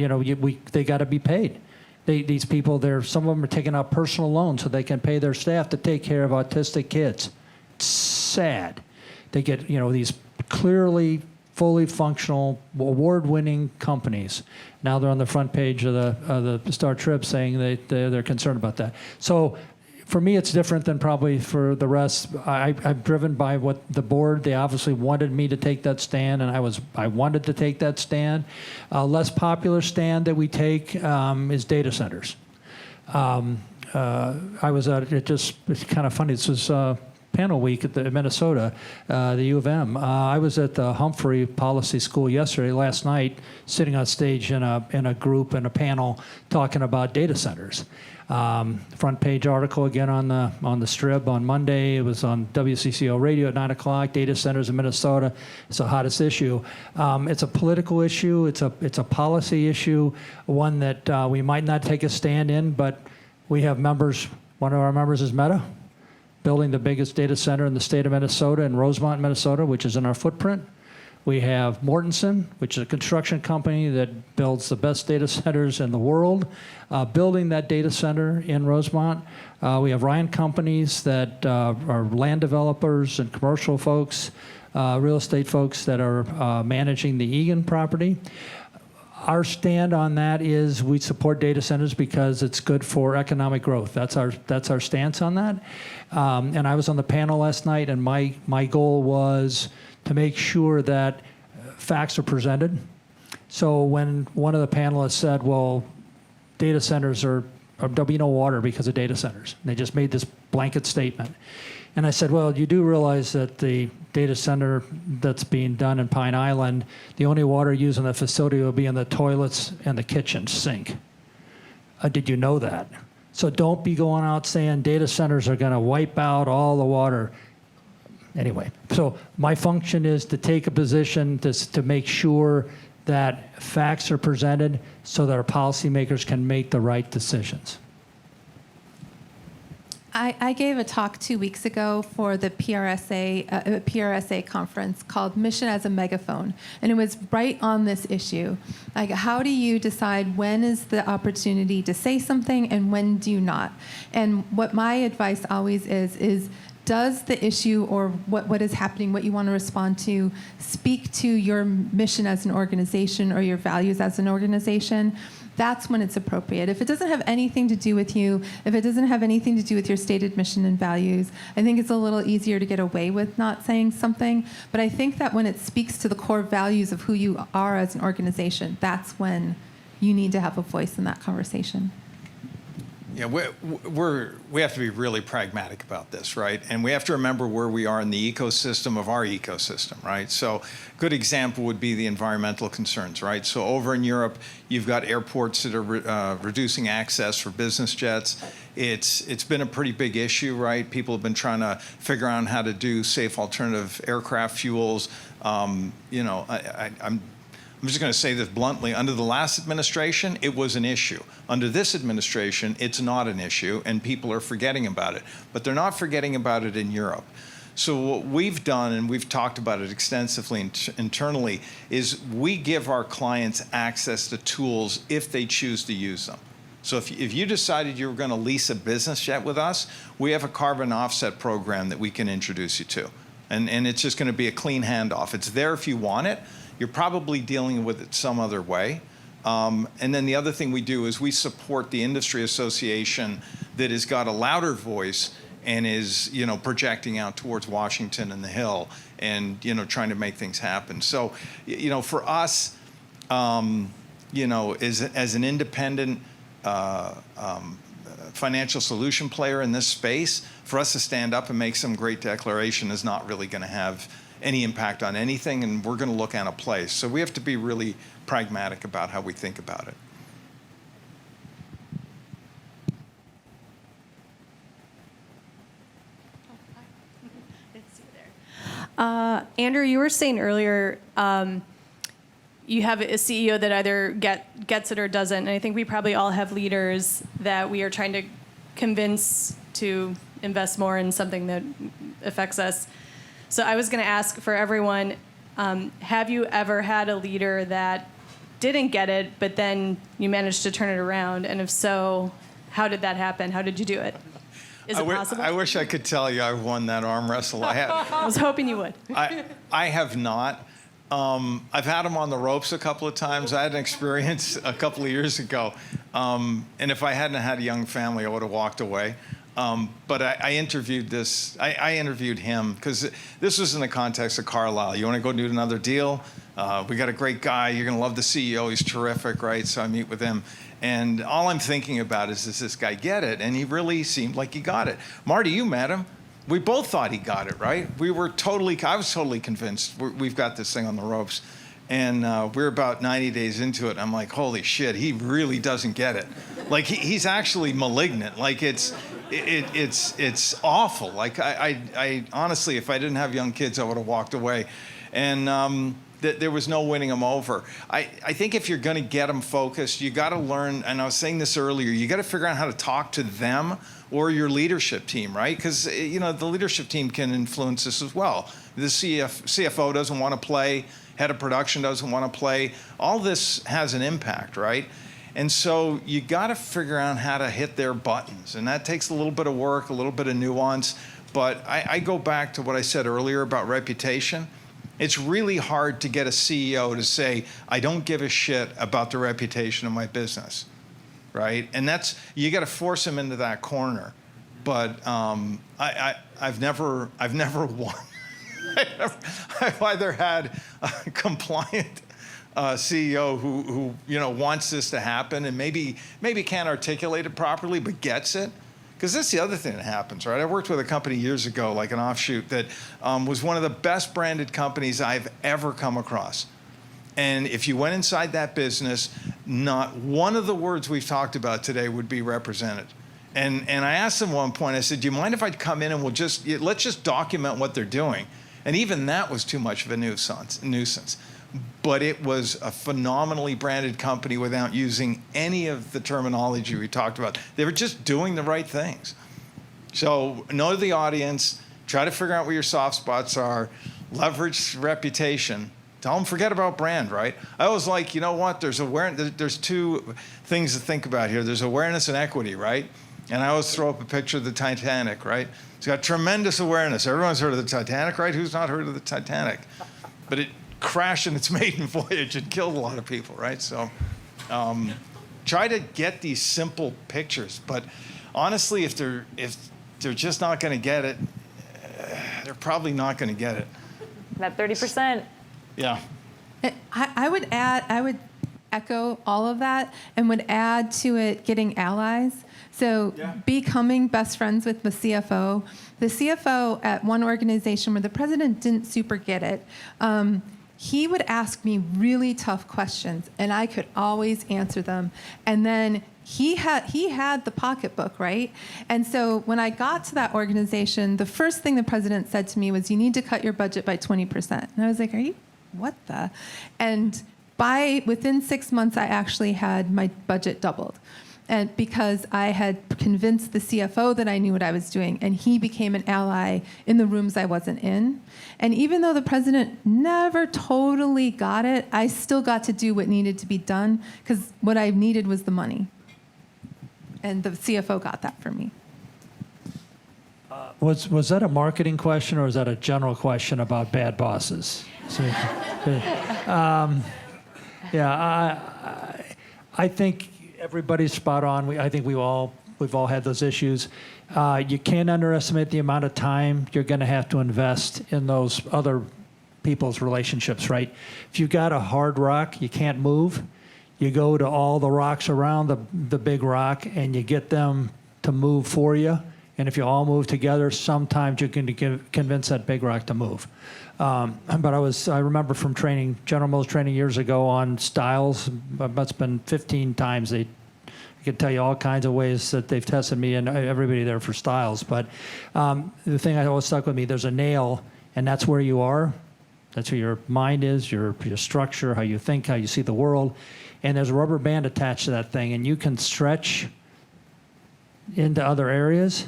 they got to be paid. These people, some of them are taking out personal loans so they can pay their staff to take care of autistic kids. It's sad. They get, these clearly fully functional, award-winning companies. Now they're on the front page of the Star Trib saying they're concerned about that. So for me, it's different than probably for the rest. I'm driven by what the board, they obviously wanted me to take that stand, and I wanted to take that stand. A less popular stand that we take is data centers. I was at, it's kind of funny, this was panel week at the Minnesota, the U of M. I was at the Humphrey Policy School last night, sitting on stage in a group and a panel talking about data centers. Front page article again on the Strib on Monday. It was on WCCO radio at 9 o'clock. Data centers in Minnesota. It's the hottest issue. It's a political issue. It's a policy issue. One that we might not take a stand in, but we have members. One of our members is Meta, building the biggest data center in the state of Minnesota in Rosemont, Minnesota, which is in our footprint. We have Mortensen, which is a construction company that builds the best data centers in the world, building that data center in Rosemont. We have Ryan Companies that are land developers and commercial folks, real estate folks that are managing the Egan property. Our stand on that is we support data centers because it's good for economic growth. That's our stance on that. And I was on the panel last night, and my goal was to make sure that facts are presented. So when one of the panelists said, well, data centers there'll be no water because of data centers. And they just made this blanket statement. And I said, well, you do realize that the data center that's being done in Pine Island, the only water used in the facility will be in the toilets and the kitchen sink. Did you know that? So don't be going out saying data centers are going to wipe out all the water. Anyway, so my function is to take a position to make sure that facts are presented so that our policymakers can make the right decisions. I gave a talk 2 weeks ago for the PRSA conference called Mission as a Megaphone, and it was right on this issue. Like, how do you decide when is the opportunity to say something and when do you not? And what my advice always is does the issue or what is happening, what you want to respond to, speak to your mission as an organization or your values as an organization? That's when it's appropriate. If it doesn't have anything to do with you, if it doesn't have anything to do with your stated mission and values, I think it's a little easier to get away with not saying something. But I think that when it speaks to the core values of who you are as an organization, that's when you need to have a voice in that conversation. Yeah, we have to be really pragmatic about this, right? And we have to remember where we are in the ecosystem of our ecosystem, right? So a good example would be the environmental concerns, right? So over in Europe, you've got airports that are reducing access for business jets. It's been a pretty big issue, right? People have been trying to figure out how to do safe alternative aircraft fuels. I'm I'm just going to say this bluntly. Under the last administration, it was an issue. Under this administration, it's not an issue, and people are forgetting about it. But they're not forgetting about it in Europe. So what we've done, and we've talked about it extensively internally, is we give our clients access to tools if they choose to use them. So if you decided you were going to lease a business jet with us, we have a carbon offset program that we can introduce you to. And it's just going to be a clean handoff. It's there if you want it. You're probably dealing with it some other way. And then the other thing we do is we support the industry association that has got a louder voice and is, projecting out towards Washington and the Hill and, trying to make things happen. So, for us, as an independent financial solution player in this space, for us to stand up and make some great declaration is not really going to have any impact on anything, and we're going to look at a place. So we have to be really pragmatic about how we think about it. Andrew, you were saying earlier you have a CEO that either gets it or doesn't. And I think we probably all have leaders that we are trying to convince to invest more in something that affects us. So I was going to ask for everyone, have you ever had a leader that didn't get it, but then you managed to turn it around? And if so, how did that happen? How did you do it? Is it possible? I wish I could tell you I won that arm wrestle. I was hoping you would. I have not. I've had him on the ropes a couple of times. I had an experience a couple of years ago. And if I hadn't had a young family, I would have walked away. But I interviewed I interviewed him because this was in the context of Carlisle. You want to go do another deal? We got a great guy. You're going to love the CEO. He's terrific, right? So I meet with him. And all I'm thinking about is, does this guy get it? And he really seemed like he got it. Marty, you met him. We both thought he got it, right? I was totally convinced we've got this thing on the ropes. And we're about 90 days into it. I'm like, holy shit, he really doesn't get it. Like, he's actually malignant. Like, it's awful. Like, I honestly, if I didn't have young kids, I would have walked away. And there was no winning them over. I think if you're going to get them focused, you got to learn, and I was saying this earlier, you got to figure out how to talk to them or your leadership team, right? Because, the leadership team can influence this as well. The CFO doesn't want to play, head of production doesn't want to play. All this has an impact, right? And so you got to figure out how to hit their buttons. And that takes a little bit of work, a little bit of nuance. But I go back to what I said earlier about reputation. It's really hard to get a CEO to say, I don't give a shit about the reputation of my business, right? And you got to force him into that corner. But I've never won. I've either had a compliant CEO who wants this to happen and maybe can't articulate it properly, but gets it. Because that's the other thing that happens, right? I worked with a company years ago, like an offshoot, that was one of the best branded companies I've ever come across. And if you went inside that business, not one of the words we've talked about today would be represented. And I asked them one point, I said, do you mind if I come in and let's just document what they're doing? And even that was too much of a nuisance. But it was a phenomenally branded company without using any of the terminology we talked about. They were just doing the right things. So know the audience, try to figure out where your soft spots are, leverage reputation. Tell them forget about brand, right? I always like, you know what, there's two things to think about here. There's awareness and equity, right? And I always throw up a picture of the Titanic, right? It's got tremendous awareness. Everyone's heard of the Titanic, right? Who's not heard of the Titanic? But it crashed in its maiden voyage and killed a lot of people, right? So try to get these simple pictures. But honestly, if they're just not going to get it, they're probably not going to get it. That 30%. Yeah. I would echo all of that and would add to it getting allies. So becoming best friends with the CFO. The CFO at one organization where the president didn't super get it, he would ask me really tough questions, and I could always answer them. And then he had the pocketbook, right? And so when I got to that organization, the first thing the president said to me was, you need to cut your budget by 20%. And I was like, what the? And within 6 months, I actually had my budget doubled. And because I had convinced the CFO that I knew what I was doing, and he became an ally in the rooms I wasn't in. And even though the president never totally got it, I still got to do what needed to be done, because what I needed was the money. And the CFO got that for me. Was that a marketing question, or was that a general question about bad bosses? I think everybody's spot on. I think we've all had those issues. You can't underestimate the amount of time you're going to have to invest in those other people's relationships, right? If you've got a hard rock you can't move, you go to all the rocks around the big rock and you get them to move for you. And if you all move together, sometimes you can convince that big rock to move. But I remember from General Mills training years ago on styles. That's been 15 times. I could tell you all kinds of ways that they've tested me and everybody there for styles. But the thing that always stuck with me, there's a nail, and that's where you are. That's where your mind is, your structure, how you think, how you see the world. And there's a rubber band attached to that thing, and you can stretch into other areas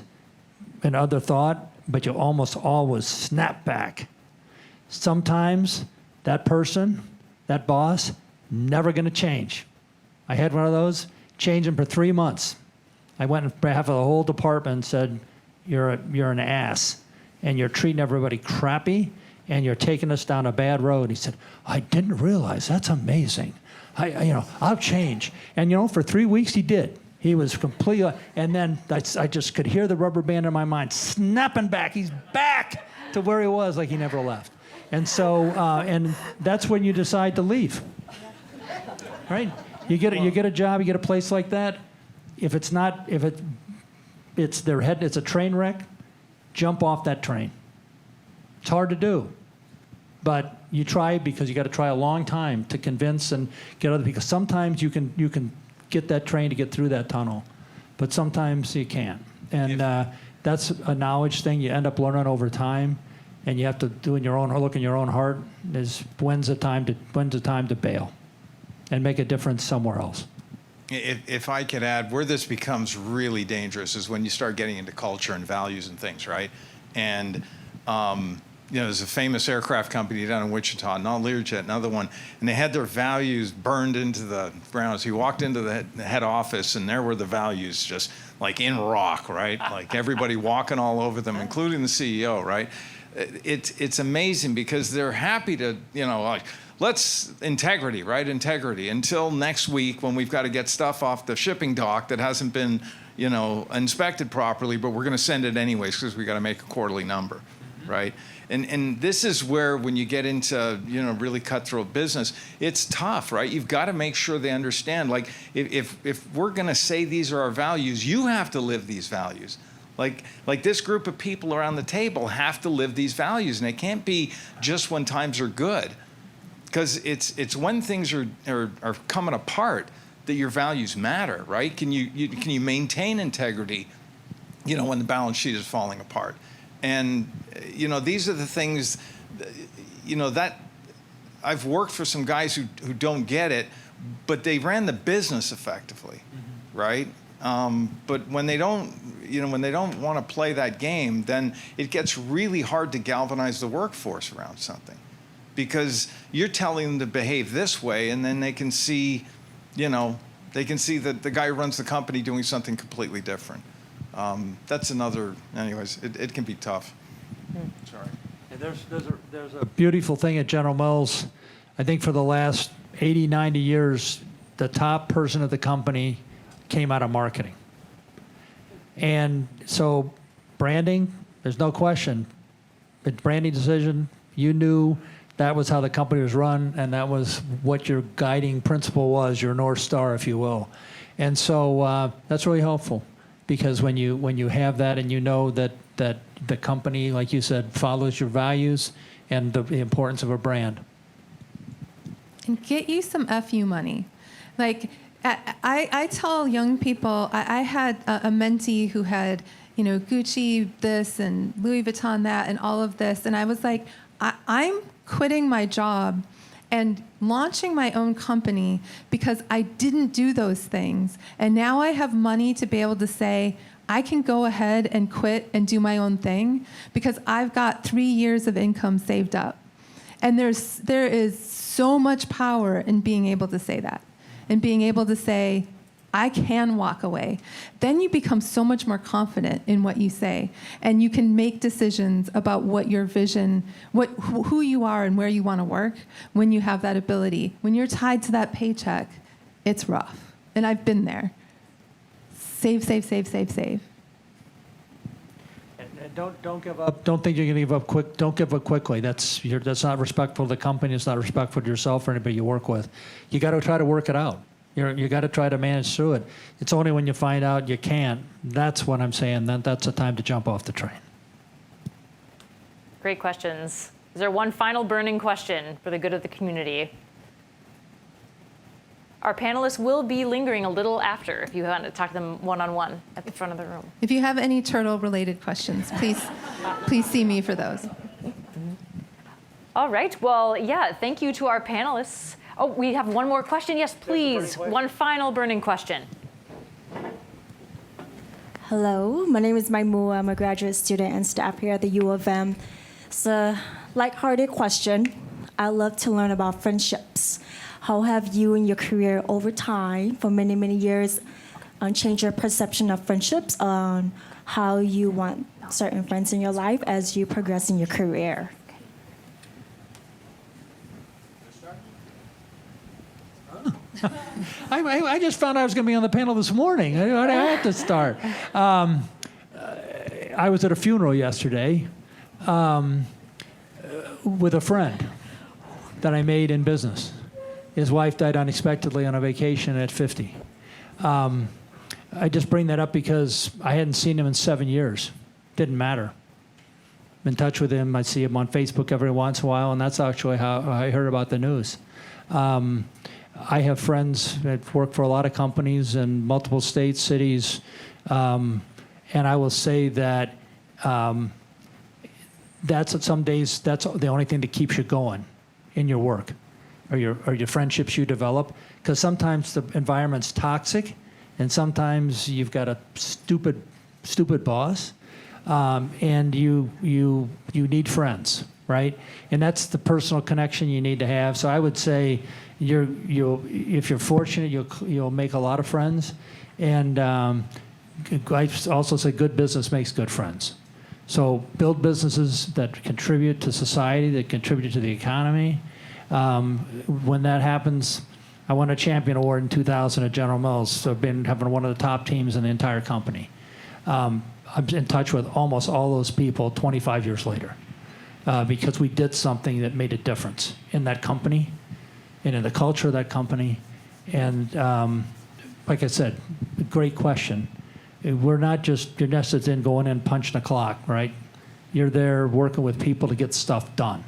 and other thought, but you almost always snap back. Sometimes that person, that boss, never going to change. I had one of those, changed him for 3 months. I went on behalf of the whole department and said, you're an ass, and you're treating everybody crappy, and you're taking us down a bad road. He said, I didn't realize. That's amazing. I'll change. And for 3 weeks he did. He was completely, and then I just could hear the rubber band in my mind snapping back. He's back to where he was, like he never left. And so, and that's when you decide to leave, right? You get a job, you get a place like that. It's a train wreck. Jump off that train. It's hard to do, but you try, because you got to try a long time to convince and get other people. Sometimes you can get that train to get through that tunnel, but sometimes you can't. And that's a knowledge thing you end up learning over time, and you have to look in your own heart. Is when's the time to bail, and make a difference somewhere else. If I could add, where this becomes really dangerous is when you start getting into culture and values and things, right? And there's a famous aircraft company down in Wichita, not Learjet, another one, and they had their values burned into the ground. So you walked into the head office, and there were the values just like in rock, right? Like everybody walking all over them, including the CEO, right? It's amazing, because they're happy to, let's integrity, right? Integrity until next week, when we've got to get stuff off the shipping dock that hasn't been, inspected properly, but we're going to send it anyways because we got to make a quarterly number, right? And this is where, when you get into, really cutthroat business, it's tough, right? You've got to make sure they understand. Like, if we're going to say these are our values, you have to live these values. Like this group of people around the table have to live these values, and it can't be just when times are good, because it's when things are coming apart that your values matter, right? Can you maintain integrity, when the balance sheet is falling apart? And, these are the things, that I've worked for some guys who don't get it, but they ran the business effectively, right? But when they don't want to play that game, then it gets really hard to galvanize the workforce around something, because you're telling them to behave this way, and then they can see that the guy who runs the company doing something completely different. That's another. Anyways, it can be tough. Sorry. And there's a beautiful thing at General Mills. I think for the last 80, 90 years, the top person at the company came out of marketing. And so branding, there's no question. The branding decision, you knew that was how the company was run, and that was what your guiding principle was, your North Star, if you will. And so that's really helpful, because when you have that, and you know that the company, like you said, follows your values and the importance of a brand. And get you some FU money. Like, I tell young people, I had a mentee who had, Gucci this and Louis Vuitton that and all of this. And I was like, I'm quitting my job, And launching my own company because I didn't do those things. And now I have money to be able to say, I can go ahead and quit and do my own thing because I've got 3 years of income saved up. And there is so much power in being able to say that, and being able to say, I can walk away. Then you become so much more confident in what you say, and you can make decisions about what your vision, who you are and where you want to work when you have that ability. When you're tied to that paycheck, it's rough. And I've been there. Save, save, save, save, save. And don't give up. Don't think you're going to give up quick. Don't give up quickly. That's not respectful to the company. It's not respectful to yourself or anybody you work with. You got to try to work it out. You got to try to manage through it. It's only when you find out you can't, that's what I'm saying, that's the time to jump off the train. Great questions. Is there one final burning question for the good of the community? Our panelists will be lingering a little after if you want to talk to them one-on-one at the front of the room. If you have any turtle-related questions, please see me for those. All right. Well, yeah, thank you to our panelists. Oh, we have one more question. Yes, please. One final burning question. Hello, my name is Maimu. I'm a graduate student and staff here at the U of M. It's a lighthearted question. I love to learn about friendships. How have you in your career over time, for many, many years, changed your perception of friendships, on how you want certain friends in your life as you progress in your career? I just found out I was going to be on the panel this morning. I had to start. I was at a funeral yesterday with a friend that I made in business. His wife died unexpectedly on a vacation at 50. I just bring that up because I hadn't seen him in 7 years. Didn't matter. I'm in touch with him. I see him on Facebook every once in a while, and that's actually how I heard about the news. I have friends that work for a lot of companies in multiple states, cities, and I will say that that's some days that's the only thing that keeps you going in your work, or your friendships you develop. Because sometimes the environment's toxic, and sometimes you've got a stupid boss, and you need friends, right? And that's the personal connection you need to have. So I would say, if you're fortunate, you'll make a lot of friends, and I also say good business makes good friends. So build businesses that contribute to society, that contribute to the economy. When that happens, I won a champion award in 2000 at General Mills. So I've been having one of the top teams in the entire company. I'm in touch with almost all those people 25 years later because we did something that made a difference in that company and in the culture of that company. And like I said, great question. We're not just, you're not just in going in punching a clock, right? You're there working with people to get stuff done.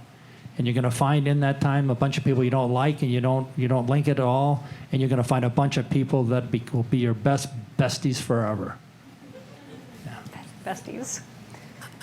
And you're going to find in that time a bunch of people you don't like and you don't link it at all. And you're going to find a bunch of people that will be your besties forever. Yeah. Besties.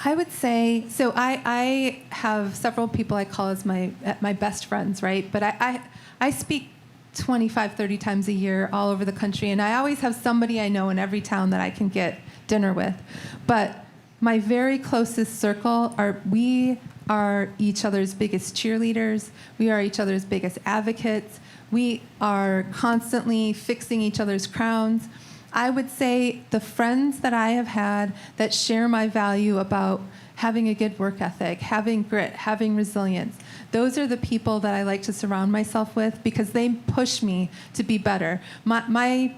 I would say, so I have several people I call as my best friends, right? But I speak 25, 30 times a year all over the country, and I always have somebody I know in every town that I can get dinner with. But my very closest circle we are each other's biggest cheerleaders. We are each other's biggest advocates. We are constantly fixing each other's crowns. I would say the friends that I have had that share my value about having a good work ethic, having grit, having resilience, those are the people that I like to surround myself with because they push me to be better. My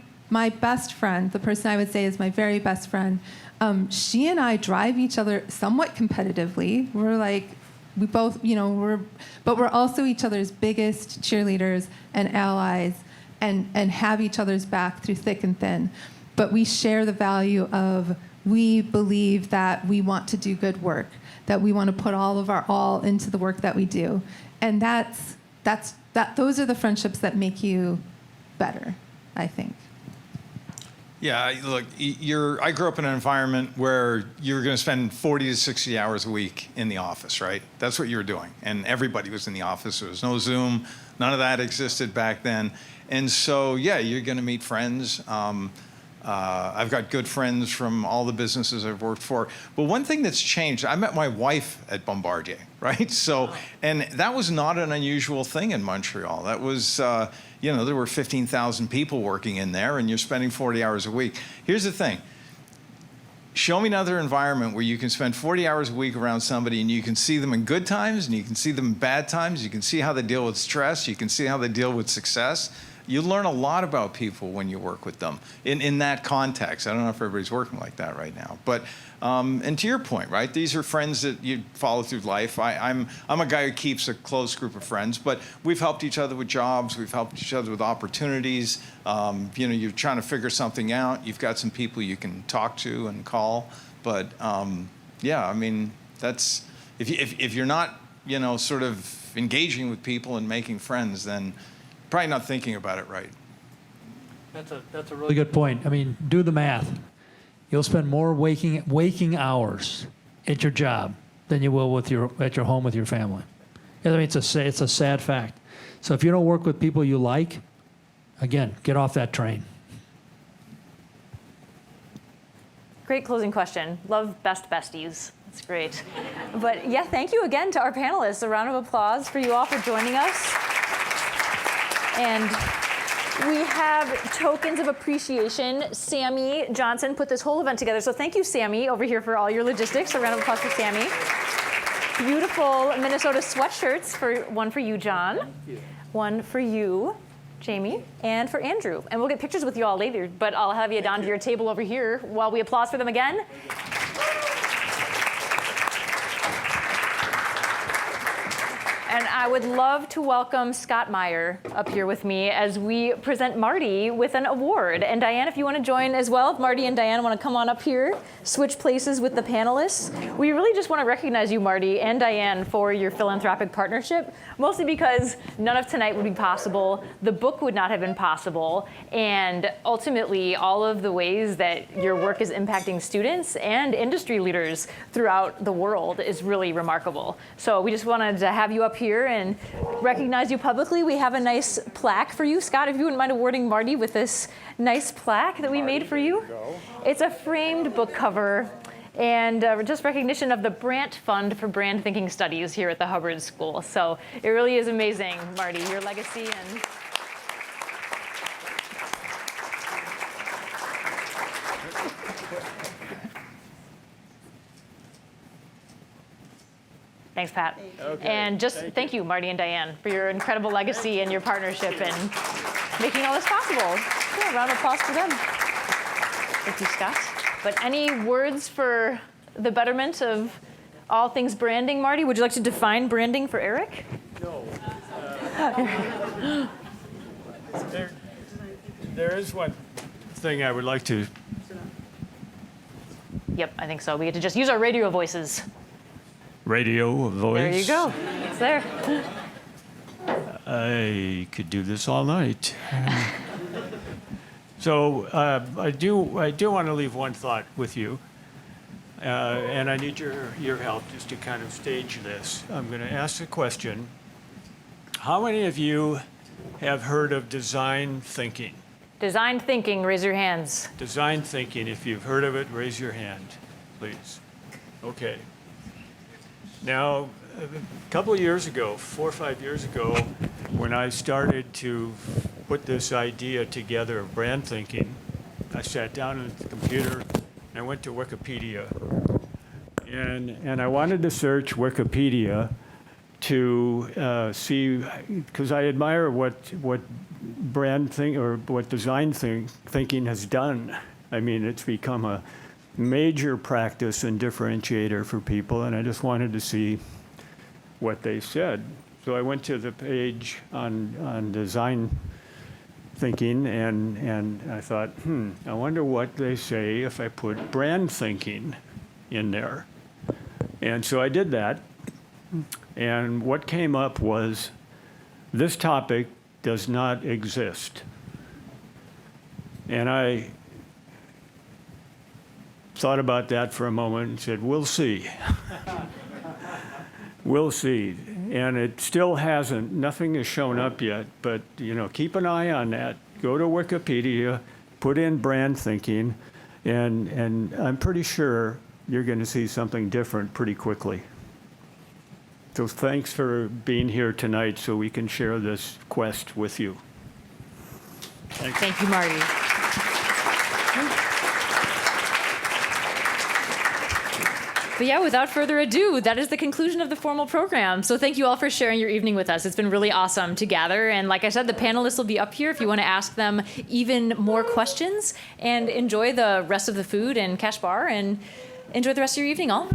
best friend, the person I would say is my very best friend, she and I drive each other somewhat competitively. We both, but we're also each other's biggest cheerleaders and allies and have each other's back through thick and thin. But we share the value of, we believe that we want to do good work, that we want to put all of our all into the work that we do. And those are the friendships that make you better, I think. Yeah, look, I grew up in an environment where you're going to spend 40 to 60 hours a week in the office, right? That's what you were doing. And everybody was in the office. There was no Zoom. None of that existed back then. And so, yeah, you're going to meet friends. I've got good friends from all the businesses I've worked for. But one thing that's changed, I met my wife at Bombardier, right? So, and that was not an unusual thing in Montreal. That was, there were 15,000 people working in there, and you're spending 40 hours a week. Here's the thing. Show me another environment where you can spend 40 hours a week around somebody and you can see them in good times and you can see them in bad times. You can see how they deal with stress. You can see how they deal with success. You learn a lot about people when you work with them in that context. I don't know if everybody's working like that right now. But, and to your point, right, these are friends that you follow through life. I'm a guy who keeps a close group of friends, but we've helped each other with jobs. We've helped each other with opportunities. You're trying to figure something out. You've got some people you can talk to and call. But, yeah, I mean, that's, if you're not, sort of engaging with people and making friends, then probably not thinking about it right. That's a really good point. I mean, do the math. You'll spend more waking hours at your job than you will at your home with your family. I mean, it's a sad fact. So if you don't work with people you like, again, get off that train. Great closing question. Love best besties. That's great. But yeah, thank you again to our panelists. A round of applause for you all for joining us. And we have tokens of appreciation. Sammy Johnson put this whole event together. So thank you, Sammy, over here for all your logistics. A round of applause for Sammy. Beautiful Minnesota sweatshirts, one for you, John. One for you, Jamie, and for Andrew. And we'll get pictures with you all later, but I'll have you down to your table over here while we applause for them again. And I would love to welcome Scott Meyer up here with me as we present Marty with an award. And Diane, if you want to join as well, if Marty and Diane want to come on up here, switch places with the panelists. We really just want to recognize you, Marty and Diane, for your philanthropic partnership, mostly because none of tonight would be possible, the book would not have been possible, and ultimately all of the ways that your work is impacting students and industry leaders throughout the world is really remarkable. So we just wanted to have you up here and recognize you publicly. We have a nice plaque for you. Scott, if you wouldn't mind awarding Marty with this nice plaque that we made for you. It's a framed book cover and just recognition of the Brandt Fund for Brand Thinking Studies here at the Hubbard School. So it really is amazing, Marty, your legacy and thanks, Pat. Okay. And just thank you, Marty and Diane, for your incredible legacy and your partnership and making all this possible. Yeah, round of applause for them. Thank you, Scott. But any words for the betterment of all things branding, Marty? Would you like to define branding for Eric? No. There is one thing I would like to. Yep, I think so. We get to just use our radio voices. Radio voice. There you go. It's there. I could do this all night. So I do want to leave one thought with you, and I need your help just to kind of stage this. I'm going to ask a question. How many of you have heard of design thinking? Design thinking, raise your hands. Design thinking, if you've heard of it, raise your hand, please. Okay. Now, a couple of years ago, 4 or 5 years ago, when I started to put this idea together of brand thinking, I sat down at the computer and I went to Wikipedia. And I wanted to search Wikipedia to see, because I admire what design thinking has done. I mean, it's become a major practice and differentiator for people, and I just wanted to see what they said. So I went to the page on design thinking, and I thought, I wonder what they say if I put brand thinking in there. And so I did that, and what came up was, this topic does not exist. And I thought about that for a moment and said, we'll see. We'll see. And it still hasn't, nothing has shown up yet, but keep an eye on that. Go to Wikipedia, put in brand thinking, and I'm pretty sure you're going to see something different pretty quickly. So thanks for being here tonight so we can share this quest with you. Thank you, Marty. But yeah, without further ado, that is the conclusion of the formal program. So thank you all for sharing your evening with us. It's been really awesome to gather. And like I said, the panelists will be up here if you want to ask them even more questions. And enjoy the rest of the food and cash bar, and enjoy the rest of your evening, all.